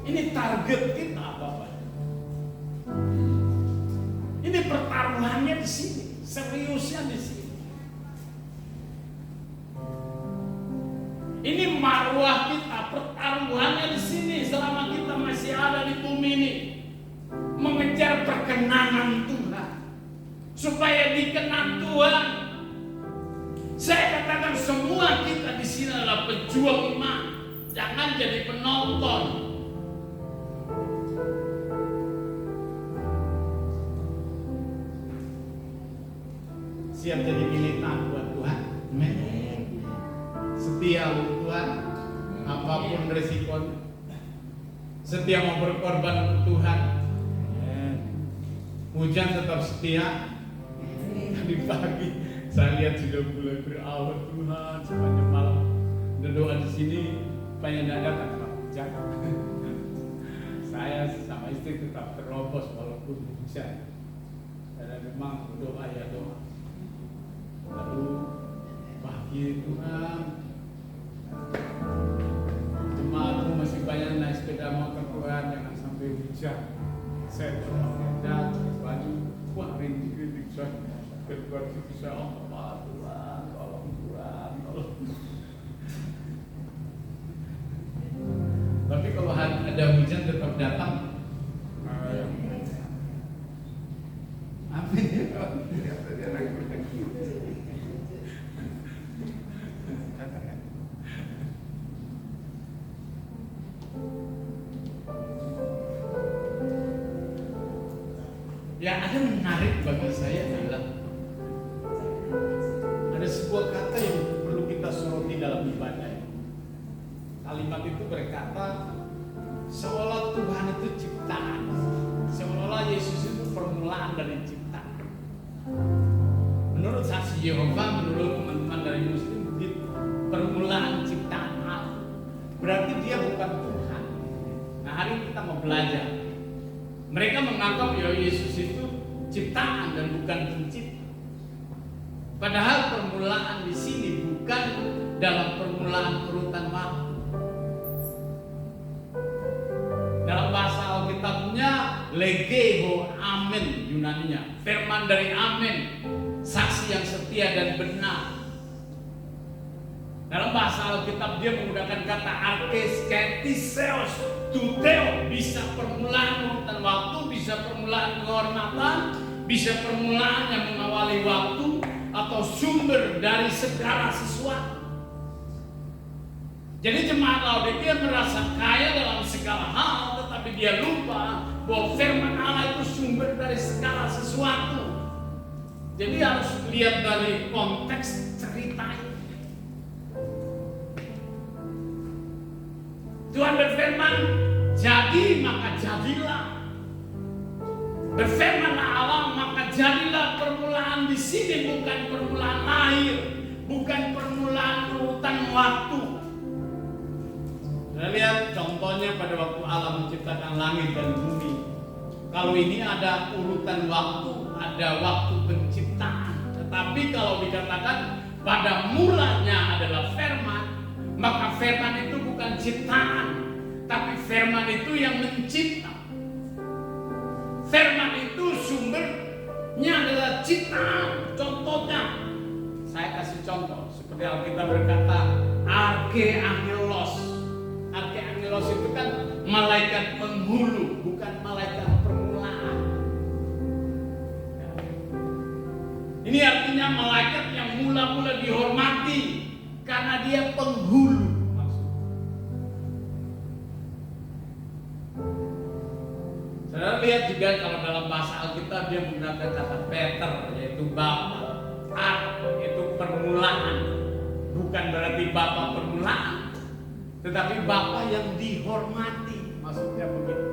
Ini target kita, Bapak. Ini pertaruhannya di sini, seriusnya di sini. Ini marwah kita, pertaruhannya di sini selama kita masih ada di bumi ini, mengejar perkenanan Tuhan, supaya dikenal Tuhan. Saya katakan semua kita di sini adalah pejuang iman, jangan jadi penonton. Siap jadi militan buat Tuhan. Amin. Setia untuk Tuhan, apapun resikonya. Setia mau berkorban untuk Tuhan. Hujan tetap setia. Tadi pagi saya lihat sudah mulai berawan, Tuhan, sepanjang malam berdoa di sini supaya tidak datang hujan. Saya sama istri tetap terobos walaupun hujan. Karena memang doa ya doa. Lalu pagi Tuhan, jemaatmu masih banyak naik sepeda motor, Tuhan, jangan sampai hujan. Saya cuma kerja, pakai baju, wah rintik-rintik saya. Berbuat bisa apa Tuhan, tolong Tuhan, tolong. Tapi kalau ada hujan tetap datang. Amin ya. Yang ada menarik bagi saya adalah ada sebuah kata yang perlu kita soroti dalam ibadah. Kalimat itu berkata, seolah Tuhan itu ciptaan, seolah Yesus itu permulaan dari ciptaan. Menurut saksi Yehova, menurut teman-teman dari Muslim, begitu. Permulaan ciptaan Allah. Berarti dia bukan Tuhan. Nah, hari ini kita mau belajar. Mereka menganggap ya Yesus itu ciptaan dan bukan pencipta. Padahal permulaan di sini bukan dalam permulaan urutan waktu. Dalam bahasa Alkitabnya legeo amen Yunaninya, firman dari amen, saksi yang setia dan benar. Dalam bahasa Alkitab dia menggunakan kata arkes, ketiseos, tuteo, bisa permulaan urutan waktu, bisa permulaan kehormatan, bisa permulaan yang mengawali waktu, atau sumber dari segala sesuatu. Jadi jemaat Laodikia merasa kaya dalam segala hal, tetapi dia lupa bahwa firman Allah itu sumber dari segala sesuatu. Jadi harus lihat dari konteks cerita ini. Tuhan berfirman, jadi maka jadilah. Berfirmanlah Allah, maka jadilah. Permulaan di sini bukan permulaan lahir, bukan permulaan urutan waktu. Kita lihat contohnya pada waktu Allah menciptakan langit dan bumi. Kalau ini ada urutan waktu, ada waktu penciptaan. Tetapi kalau dikatakan pada mulanya adalah firman, maka firman itu bukan ciptaan, tapi firman itu yang mencipta. Firman itu sumbernya adalah ciptaan. Contohnya, saya kasih contoh seperti Alkitab berkata, arkeangelos. Arkeangelos itu kan malaikat penghulu, bukan malaikat permulaan. Ini artinya malaikat yang mula-mula dihormati karena dia penghulu. Saudara lihat juga kalau dalam bahasa Alkitab dia menggunakan kata Peter, yaitu Bapa. Itu permulaan, bukan berarti Bapa permulaan, tetapi Bapa yang dihormati. Maksudnya begitu.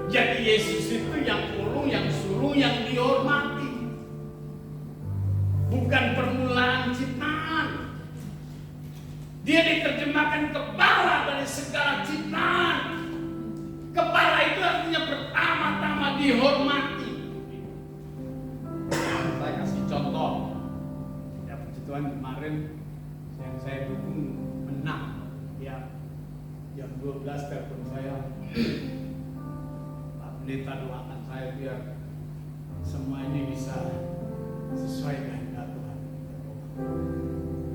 Jadi Yesus itu yang ulung, yang sulung, yang dihormati, bukan permulaan ciptaan. Dia diterjemahkan kepala dari segala ciptaan. Kepala itu artinya pertama-tama dihormati. Saya kasih contoh. Ya, puji Tuhan kemarin yang saya dukung menang. Ya, jam 12 telepon saya. Pak Pendeta doakan saya biar semua ini bisa sesuai kehendak Tuhan.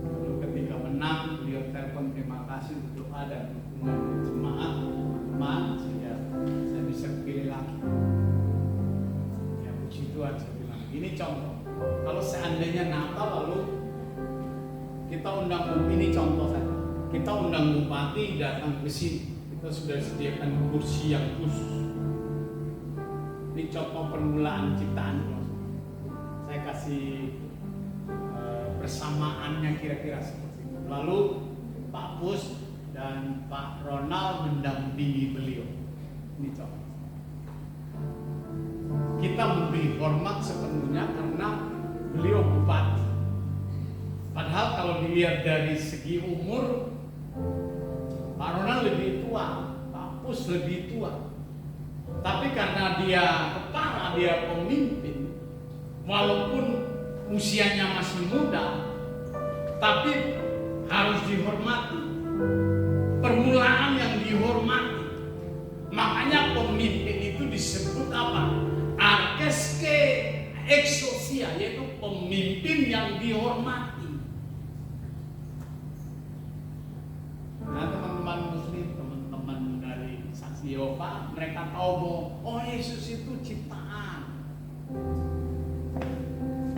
Lalu ketika menang, beliau telepon terima kasih untuk doa dan dukungan jemaat teman sehingga saya bisa pilih lagi. Ya puji Tuhan, saya bilang ini contoh. Kalau seandainya Natal lalu kita undang, ini contoh saja, kita undang bupati datang ke sini, kita sudah sediakan kursi yang khusus. Ini contoh permulaan ciptaan. Saya kasih persamaannya kira-kira seperti itu. Lalu Pak Pus dan Pak Ronald mendampingi beliau. Ini contoh. Kita memberi hormat sepenuhnya karena beliau bupati. Padahal kalau dilihat dari segi umur, Pak Ronald lebih tua, Pak Pus lebih tua. Tapi karena dia kepala, dia pemimpin, walaupun usianya masih muda, tapi harus dihormati. Permulaan yang dihormati. Makanya pemimpin itu disebut apa? Arkeske exousia, yaitu pemimpin yang dihormati. Nah, teman-teman muslim, teman-teman dari Saksi Yehova, mereka tahu bahwa oh Yesus itu ciptaan.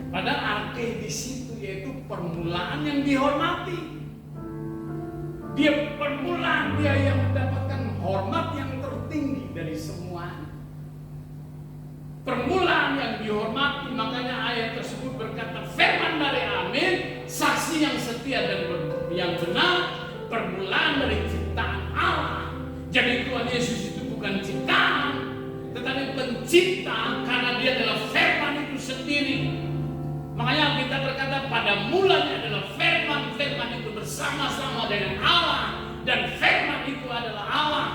Padahal arke di situ yaitu permulaan yang dihormati. Dia permulaan, dia yang mendapatkan hormat yang tertinggi dari semua. Permulaan yang dihormati, makanya ayat tersebut berkata firman dari Amin, saksi yang setia dan yang benar, permulaan dari ciptaan Allah. Jadi Tuhan Yesus itu bukan ciptaan, tetapi pencipta karena dia adalah firman itu sendiri. Makanya kita berkata pada mulanya adalah firman, firman itu bersama-sama dengan Allah, dan firman itu adalah Allah.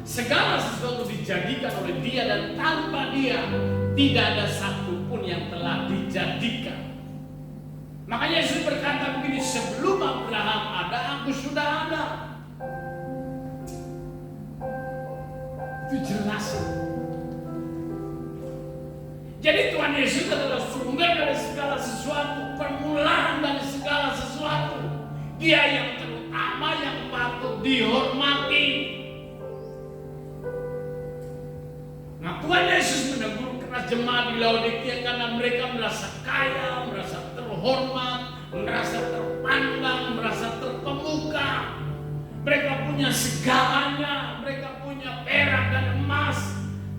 Segala sesuatu dijadikan oleh dia dan tanpa dia tidak ada satupun yang telah dijadikan. Makanya Yesus berkata begini, sebelum Abraham ada, aku sudah ada. Itu jelas. Jadi Tuhan Yesus adalah sumber dari segala sesuatu, permulaan dari segala sesuatu. Dia yang terutama, yang patut dihormati. Nah, Tuhan Yesus menegur keras jemaat di Laodikia karena mereka merasa kaya, merasa terhormat, merasa terpandang, merasa terkemuka. Mereka punya segalanya, mereka punya perak dan emas,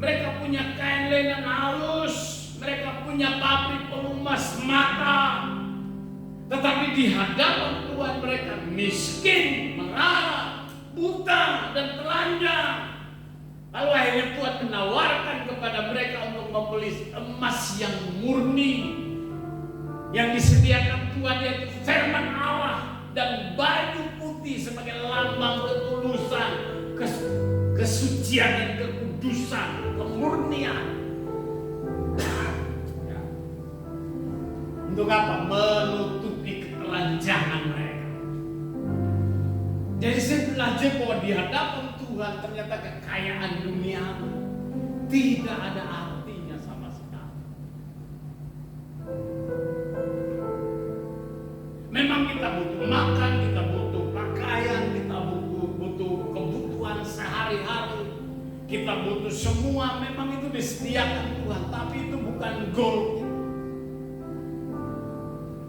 mereka punya kain lenan halus, mereka punya pabrik pelumas mata. Tetapi di hadapan Tuhan mereka miskin, melarat, buta, dan telanjang. Lalu akhirnya Tuhan menawarkan kepada mereka untuk membeli emas yang murni, yang disediakan Tuhan, yaitu firman Allah, dan baju putih sebagai lambang ketulusan, kesucian dan kekudusan, kemurnian. Ya. Untuk apa? Menutupi ketelanjangan mereka. Jadi saya belajar bahwa di hadapan Tuhan ternyata kekayaan dunia tidak ada artinya sama sekali. Memang kita butuh makan, kita butuh pakaian, kita butuh kebutuhan sehari-hari, kita butuh semua. Memang itu disediakan Tuhan, tapi itu bukan goal.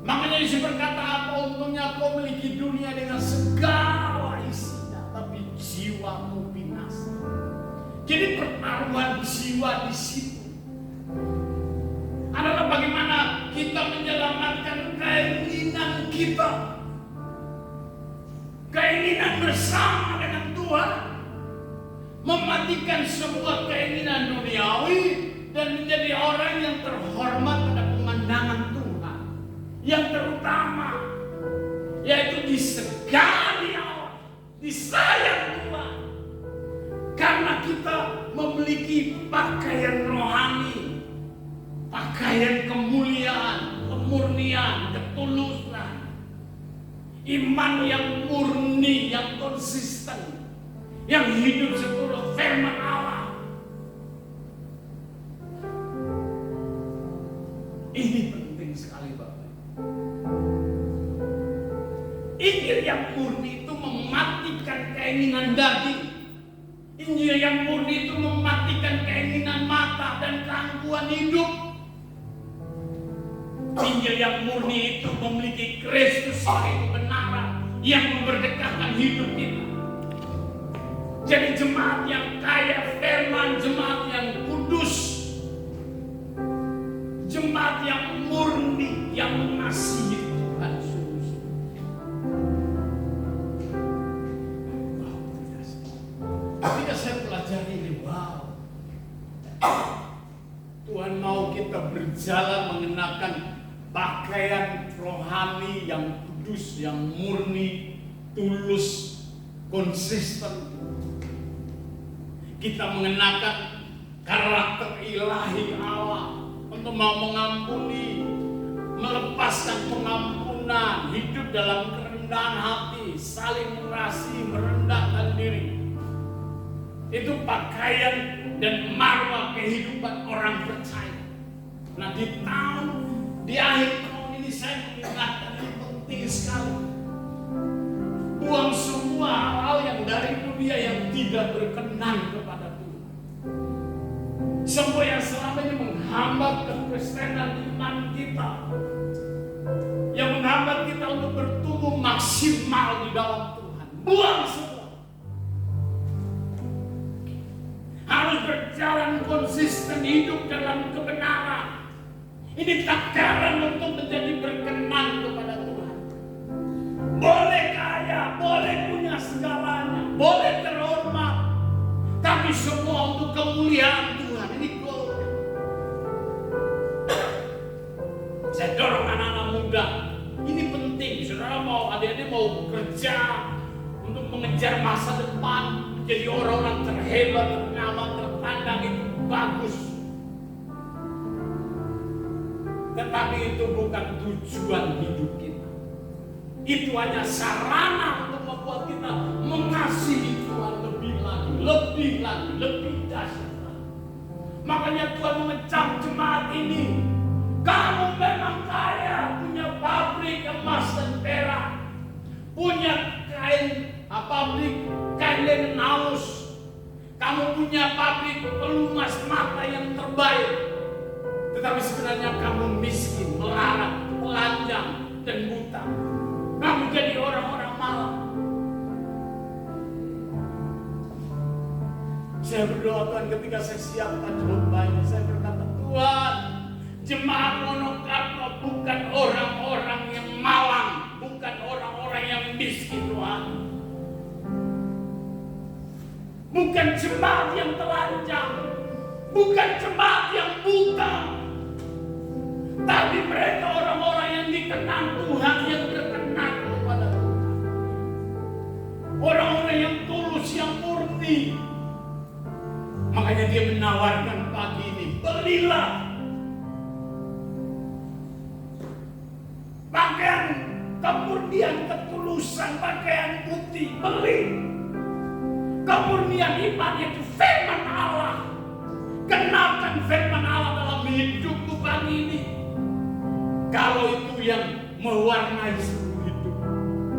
Makanya Yesus berkata, apa untungnya kau memiliki dunia dengan segala isinya, tapi jiwamu binasa. Jadi pertaruhan jiwa di situ adalah bagaimana kita menyelamatkan keinginan kita, keinginan bersama dengan Tuhan, mematikan semua keinginan duniawi dan menjadi orang yang terhormat pada pemandangan Tuhan, yang terutama yaitu disegani Allah, disayang Tuhan, karena kita memiliki pakaian rohani, pakaian kemuliaan, kemurnian, ketulusan, iman yang murni, yang konsisten, yang hidup seturut firman Allah. Ini penting sekali, Bapak. Injil yang murni itu mematikan keinginan daging. Injil yang murni itu mematikan keinginan mata dan gangguan hidup. Injil yang murni itu memiliki Kristus sebagai kebenaran yang memerdekakan hidup kita. Jadi jemaat yang kaya firman, jemaat yang kudus, jemaat yang murni, yang mengasihi Tuhan sungguh-sungguh. Ketika saya pelajari ini, wow, Tuhan mau kita berjalan mengenakan pakaian rohani yang kudus, yang murni, tulus, konsisten. Kita mengenakan karakter ilahi Allah untuk mau mengampuni, melepaskan pengampunan, hidup dalam kerendahan hati, saling mengasihi, merendahkan diri. Itu pakaian dan marwah kehidupan orang percaya. Nah, di akhir tahun ini saya mengingatkan ini penting sekali. Buang semua hal yang dari dunia yang tidak berkenan kepada Tuhan. Semua yang selama ini menghambat kekristenan iman kita, yang menghambat kita untuk bertumbuh maksimal di dalam Tuhan. Buang semua. Harus berjalan konsisten hidup dalam kebenaran. Ini takaran untuk menjadi berkenan kepada Tuhan. Boleh kaya, boleh punya segalanya, boleh terhormat, tapi semua untuk kemuliaan Tuhan. Ini goal. Saya dorong anak-anak muda. Ini penting. Saudara mau, adik-adik mau bekerja untuk mengejar masa depan, jadi orang-orang terhebat, ternama, terpandang, itu bagus. Tetapi itu bukan tujuan hidup kita. Itu hanya sarana untuk membuat kita mengasihi Tuhan lebih lagi, lebih dahsyat lagi. Makanya Tuhan mengecam jemaat ini. Kamu memang kaya, punya pabrik emas dan perak, punya pabrik kain linen halus, kamu punya pabrik pelumas mata yang terbaik, tetapi sebenarnya kamu miskin, melarat, telanjang, dan buta. Kamu jadi orang-orang malang. Saya berdoa Tuhan, ketika saya siapkan khotbahnya, saya berkata, Tuhan, jemaat Monokarpa bukan orang-orang yang malang, bukan orang-orang yang miskin, Tuhan. Bukan jemaat yang telanjang, bukan jemaat yang buta, tapi mereka orang-orang yang dikenal Tuhan, yang berkenan kepada Tuhan. Orang-orang yang tulus, yang murni, Dia menawarkan pagi ini, belilah pakaian kemurnian ketulusan, pakaian putih, beli. Kemurnian iman itu firman Allah. Kenalkan firman Allah dalam hidupku pagi ini. Kalau itu yang mewarnai seluruh hidup,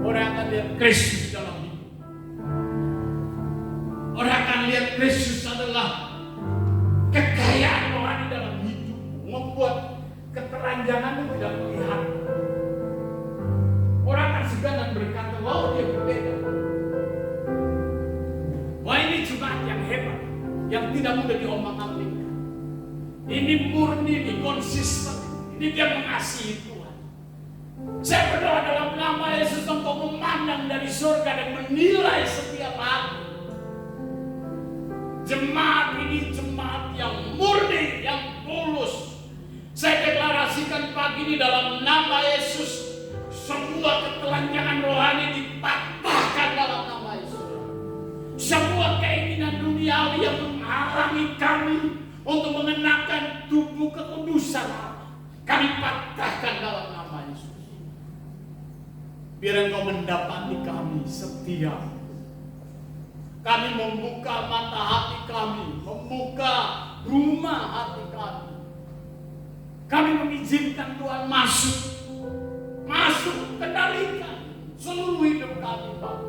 orang akan lihat Kristus dalam hidup. Orang akan lihat Kristus adalah kekayaan rohani dalam hidup, membuat keteranjangan itu tidak terlihat. Orang akan segan dan berkata, wow, dia berbeda. Wah, ini jemaat yang hebat, yang tidak mudah diombang-ambingkan. Ini murni, ini konsisten, ini dia mengasihi Tuhan. Saya berdoa dalam nama Yesus, engkau memandang dari surga dan menilai setiap hati. Jemaat ini jemaat yang murni, yang tulus. Saya deklarasikan pagi ini dalam nama Yesus, semua ketelanjangan rohani dipatahkan dalam nama Yesus. Semua keinginan duniawi yang menghalangi kami untuk mengenakan tubuh kekudusan Allah, kami patahkan dalam nama Yesus. Biar engkau mendapati kami setia. Kami membuka mata hati kami, membuka rumah hati kami. Kami mengizinkan Tuhan masuk, kendalikan seluruh hidup kami, Bapak.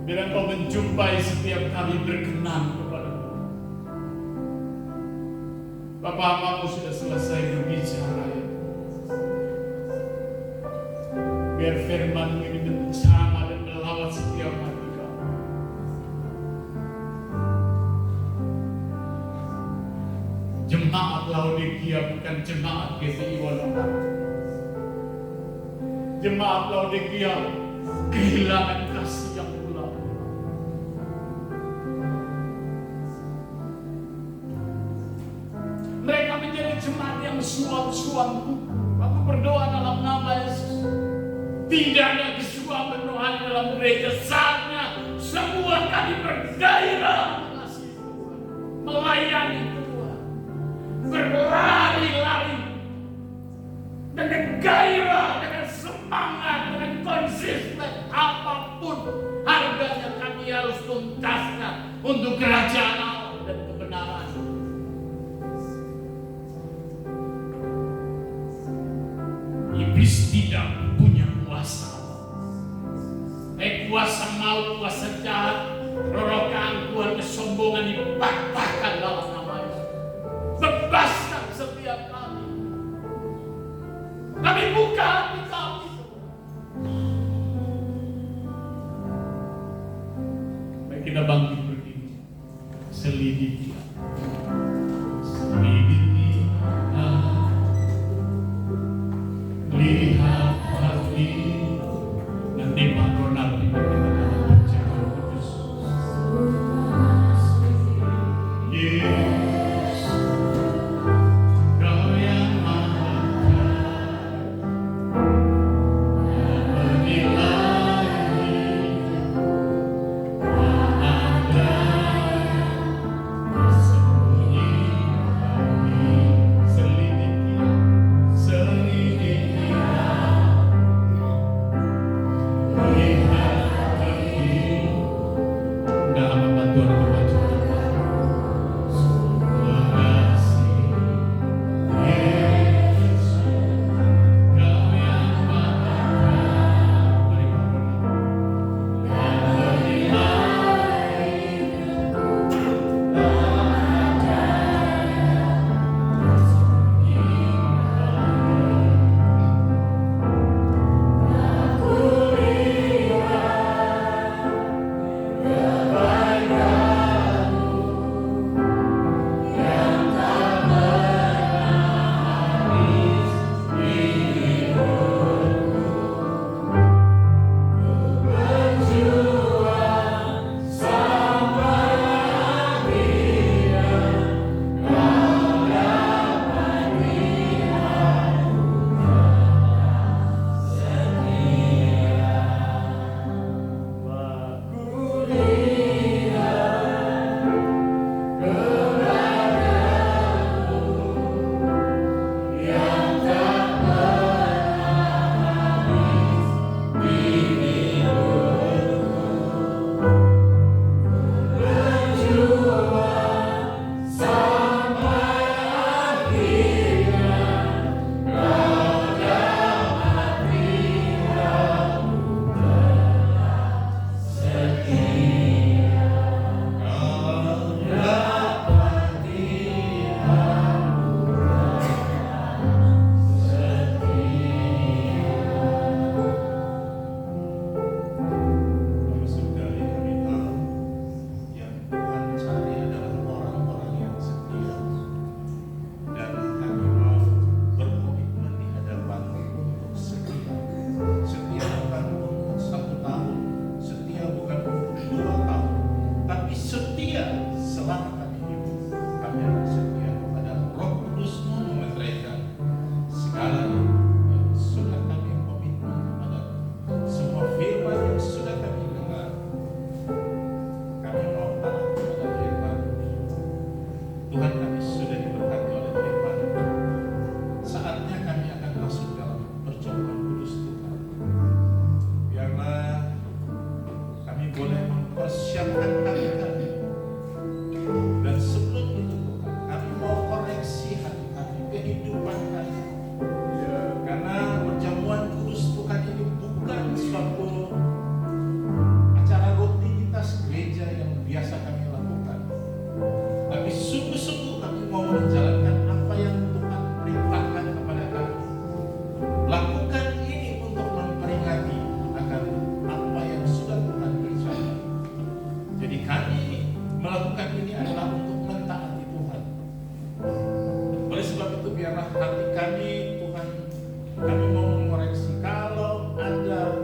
Bila Engkau menjumpai setiap kami berkenan kepada Tuhan. Bapak, hamba-Mu sudah selesai berbicara. Biar firman-Mu ini berbicara dan melawat setiap hati kami. Jemaat Laodikia bukan jemaat GPI Wonogiri. Jemaat Laodikia kehilangan kasih yang ulang. Mereka menjadi jemaat yang suam-suam. Aku berdoa dalam nama Yesus. Tidak ada kesuapan rohani dalam gereja. Saatnya semua kami bergairah mengasihi Tuhan, melayani Tuhan, berlari-lari dengan gairah, dengan semangat, dengan konsisten. Apapun harganya kami harus tuntaskan untuk kerajaan Allah dan kebenaran. Iblis tidak punya kuasa. Kuasa maut, kuasa jahat, roh keangkuhan, kesombongan dipatahkan dalam nama Yesus. Bebaskan setiap kami. Kami buka hati kami. Baik, kita bangkit berdiri. Selidiki. Lihat hati. Nanti Pak Ronald diperkenalkan Roh Kudus. Yesus, Kau yang Maha Kaya, menilai tak ada bersembunyi hati. Selidiki. Bye. selama kami hidup, kami akan setia kepada Roh Kudus-Mu memeteraikan segala yang sudah kami komitmen kepada semua firman yang sudah kami dengar. Kami mau taat kepada firman. Tuhan, kami sudah diberkati oleh firman. Saatnya kami akan masuk dalam perjamuan kudus Tuhan. Biarlah kami boleh mempersiapkan hati kami. Dan sebelum itu Tuhan, kami mau koreksi hati kami, kehidupan kami. Karena perjamuan kudus Tuhan ini bukan suatu acara rutinitas gereja yang biasa kami lakukan. Tapi sungguh-sungguh kami mau menjalankan apa yang Tuhan perintahkan kepada kami. Lakukan ini untuk memperingati akan apa yang sudah Tuhan kerjakan. Jadi kami melakukan ini adalah untuk mentaati Tuhan. Oleh sebab itu biarlah hati kami Tuhan, kami mau mengoreksi kalau ada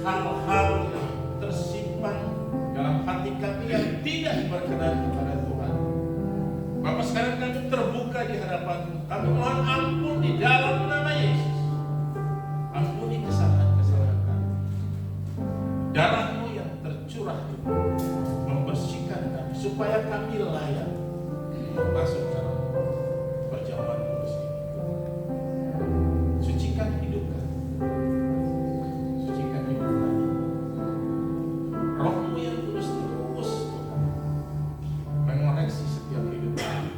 hal-hal yang tersimpan dalam hati kami yang tidak berkenan kepada Tuhan. Bapak, sekarang kami terbuka di hadapan-Mu. Kami mohon ampun di dalam nama Yesus. Ampuni kesalahan-kesalahan kami. Darah-Mu yang tercurah itu membersihkan kami supaya kami layak untuk masuk dalam perjamuan kudus ini. Sucikan hidup kami. Sucikan hidup kami. Roh-Mu yang kudus terus Tuhan mengoreksi setiap hidup kami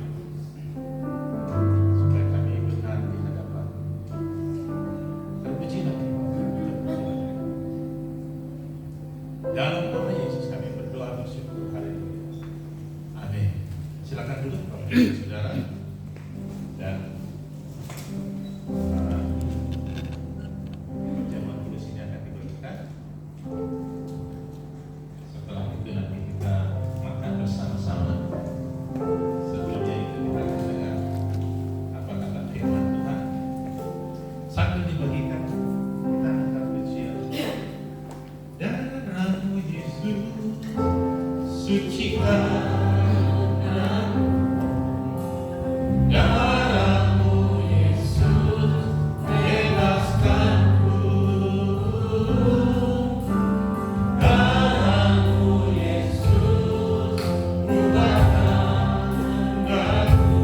supaya kami benar di hadapan. Terpujilah dalam nama Yesus kami berdoa bersyukur, haleluya. Amin. Silakan duduk Bapak Ibu Saudara dan perjamuan kudus ini akan diberikan. Setelah itu nanti kita makan bersama-sama. Sebelumnya itu kita akan dengar apa kata firman Tuhan. Sambil dibagikan kita akan bersiap. Darah-Mu Yesus sucikan. Darah-Mu Yesus bebaskanku. Darah-Mu Yesus ubahkan aku.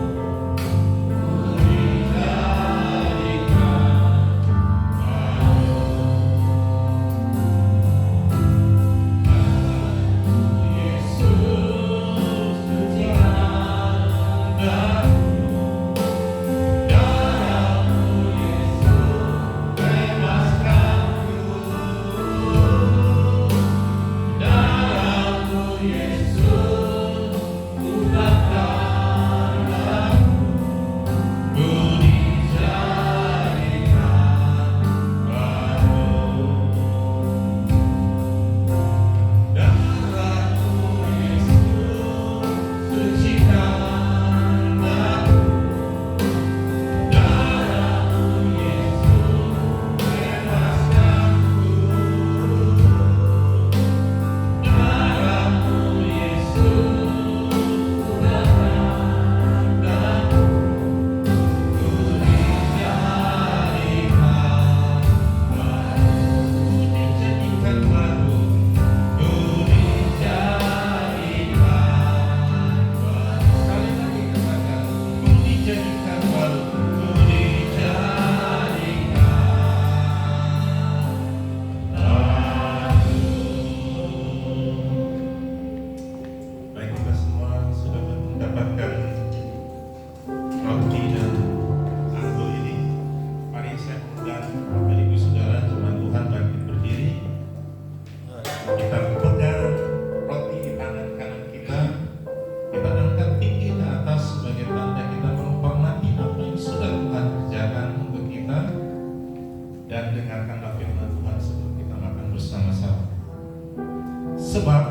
Sebab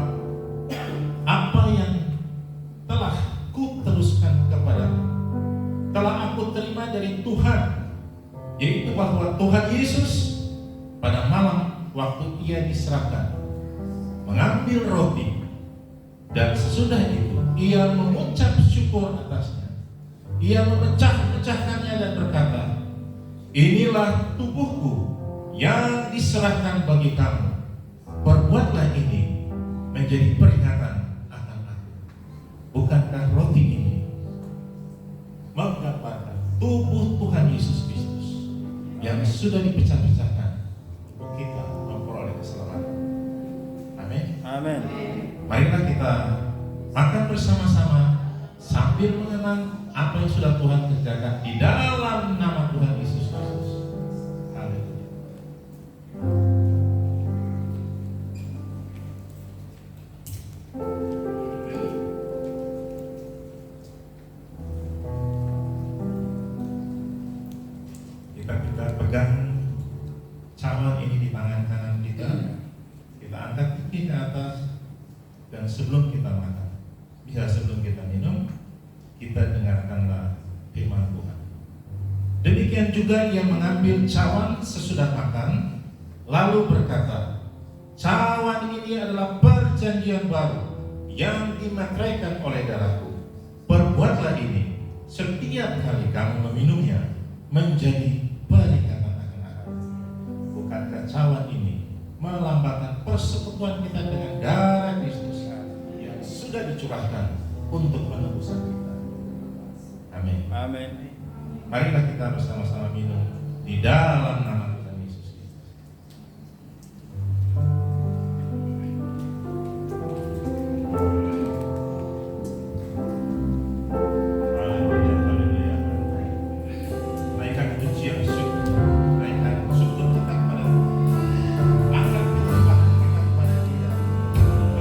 apa yang telah ku teruskan kepadamu telah aku terima dari Tuhan, yaitu bahwa Tuhan Yesus pada malam waktu ia diserahkan mengambil roti, dan sesudah itu ia mengucap syukur atasnya. Ia memecah-mecahkannya dan berkata, inilah tubuhku yang diserahkan bagi kamu. Perbuatlah ini menjadi peringatan akan aku. Bukankah roti ini menggambarkan tubuh Tuhan Yesus Kristus yang sudah dipecah-pecahkan untuk kita memperoleh keselamatan. Amin. Amin. Marilah kita makan bersama-sama sambil mengenang apa yang sudah Tuhan kerjakan di dalam nama Tuhan Yesus Kristus. Haleluya. Kita pegang cawan ini di tangan kanan kita. Kita angkat pipi ke atas, dan sebelum kita makan, bisa sebelum kita minum, kita dengarkanlah firman Tuhan. Demikian juga ia mengambil cawan sesudah makan, lalu berkata, cawan ini adalah perjanjian baru yang dimateraikan oleh darahku. Perbuatlah ini setiap kali kamu meminumnya menjadi peringatan akan aku. Bukankah cawan ini melambangkan persekutuan kita dengan darah Kristus yang sudah dicurahkan untuk menebus kita. Amin. Amin. Marilah kita bersama-sama minum di dalam nama Tuhan Yesus Kristus. Haleluya, haleluya. Naikkan pujian syukur, naikkan syukur kita kepada Tuhan. Angkat kehidupan kita kepada Dia.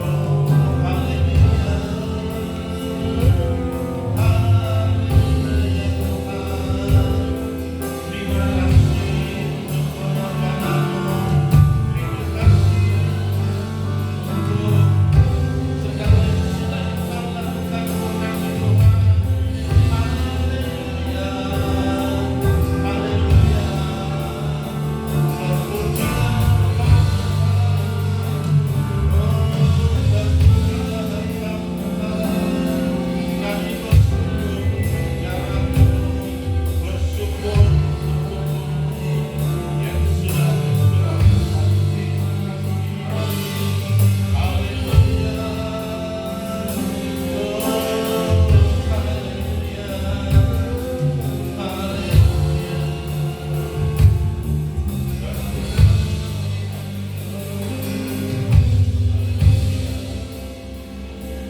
Oh, haleluya.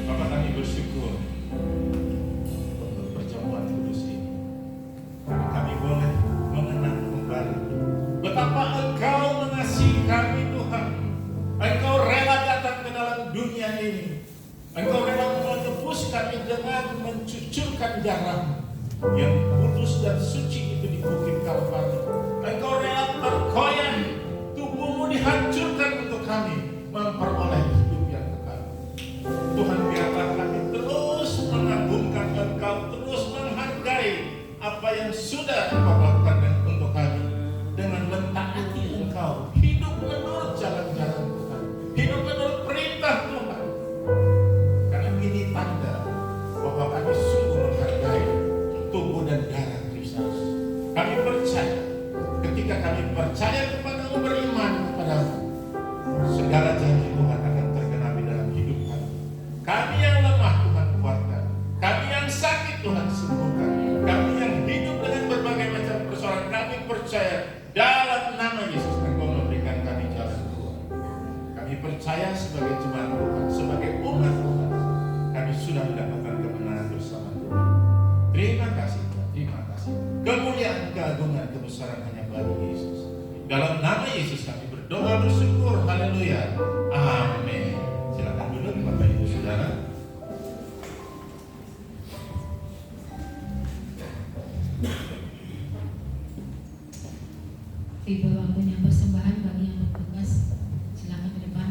Bapak, kami bersyukur untuk perjamuan kudus ini. Kami boleh mengenang kembali betapa Engkau mengasihi kami, Tuhan. Engkau rela datang ke dalam dunia ini. Engkau rela menebus kami dengan mencucurkan darah yang kudus dan suci itu di bukit Kalvari. Engkau rela berkoyak, tubuhmu dihancurkan untuk kami memperoleh hidup yang kekal. Tuhan, biarlah kami terus mengagungkan Engkau, terus menghargai apa yang sudah Engkau lakukan untuk kami, dengan mentaati Engkau, hidup menurut jalan-jalan Tuhan, hidup menurut perintah Tuhan. Karena ini tanda bahwa kami sungguh menghargai tubuh dan darah Kristus. Kami percaya, ketika kami percaya kepada-Mu, beriman kepada-Mu, segala janji Tuhan akan tergenapi dalam hidup kami. Kami yang lemah Tuhan kuatkan, kami yang sakit Tuhan sembuhkan, kami yang hidup dengan berbagai macam persoalan, kami percaya dalam nama Yesus Engkau memberikan kami jalan keluar. Kami percaya sebagai jemaat Tuhan, sebagai umat Tuhan, kami sudah mendapatkan kemenangan bersama Tuhan. Terima kasih Tuhan, terima kasih. Kemuliaan, keagungan, kebesaran hanya bagi Yesus. Dalam nama Yesus kami berdoa bersyukur. Haleluya. Amin. Silakan duduk Bapak Ibu Saudara. Di bawah punya persembahan bagi yang bertugas, silakan ke depan.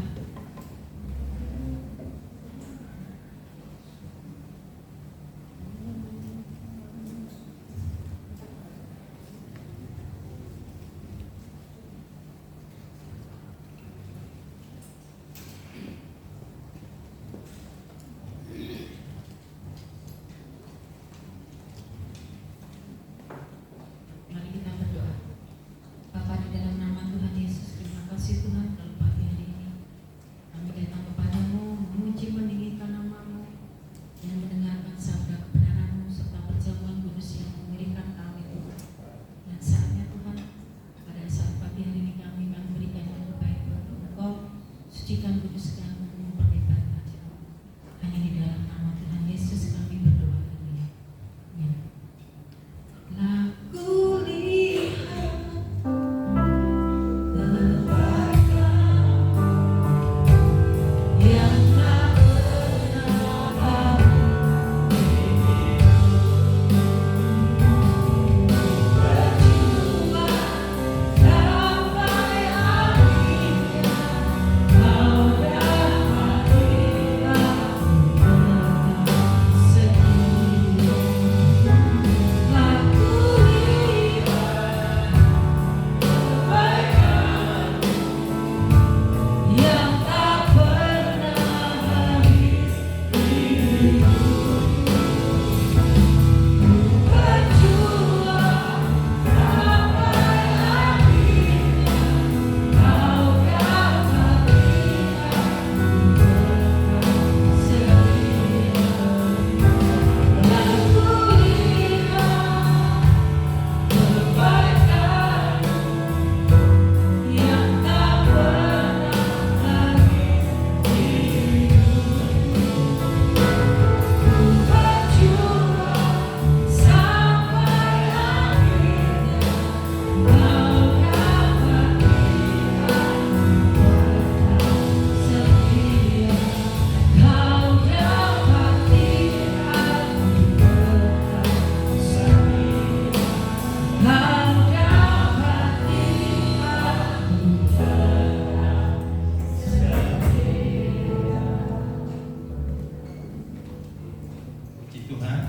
Puji Tuhan.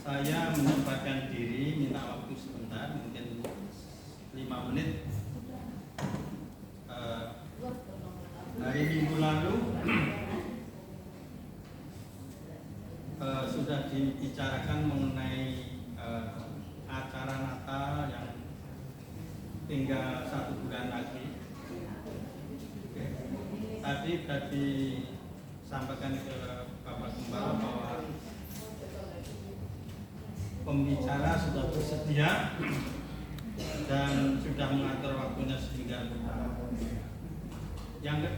Saya menyempatkan diri, minta waktu sebentar, mungkin 5 menit. Hari Minggu lalu sudah dibicarakan mengenai acara Natal yang tinggal 1 bulan lagi. Tadi sudah disampaikan ke Bapak Gembala bahwa pembicara sudah bersedia dan sudah mengatur waktunya sehingga yang kedua,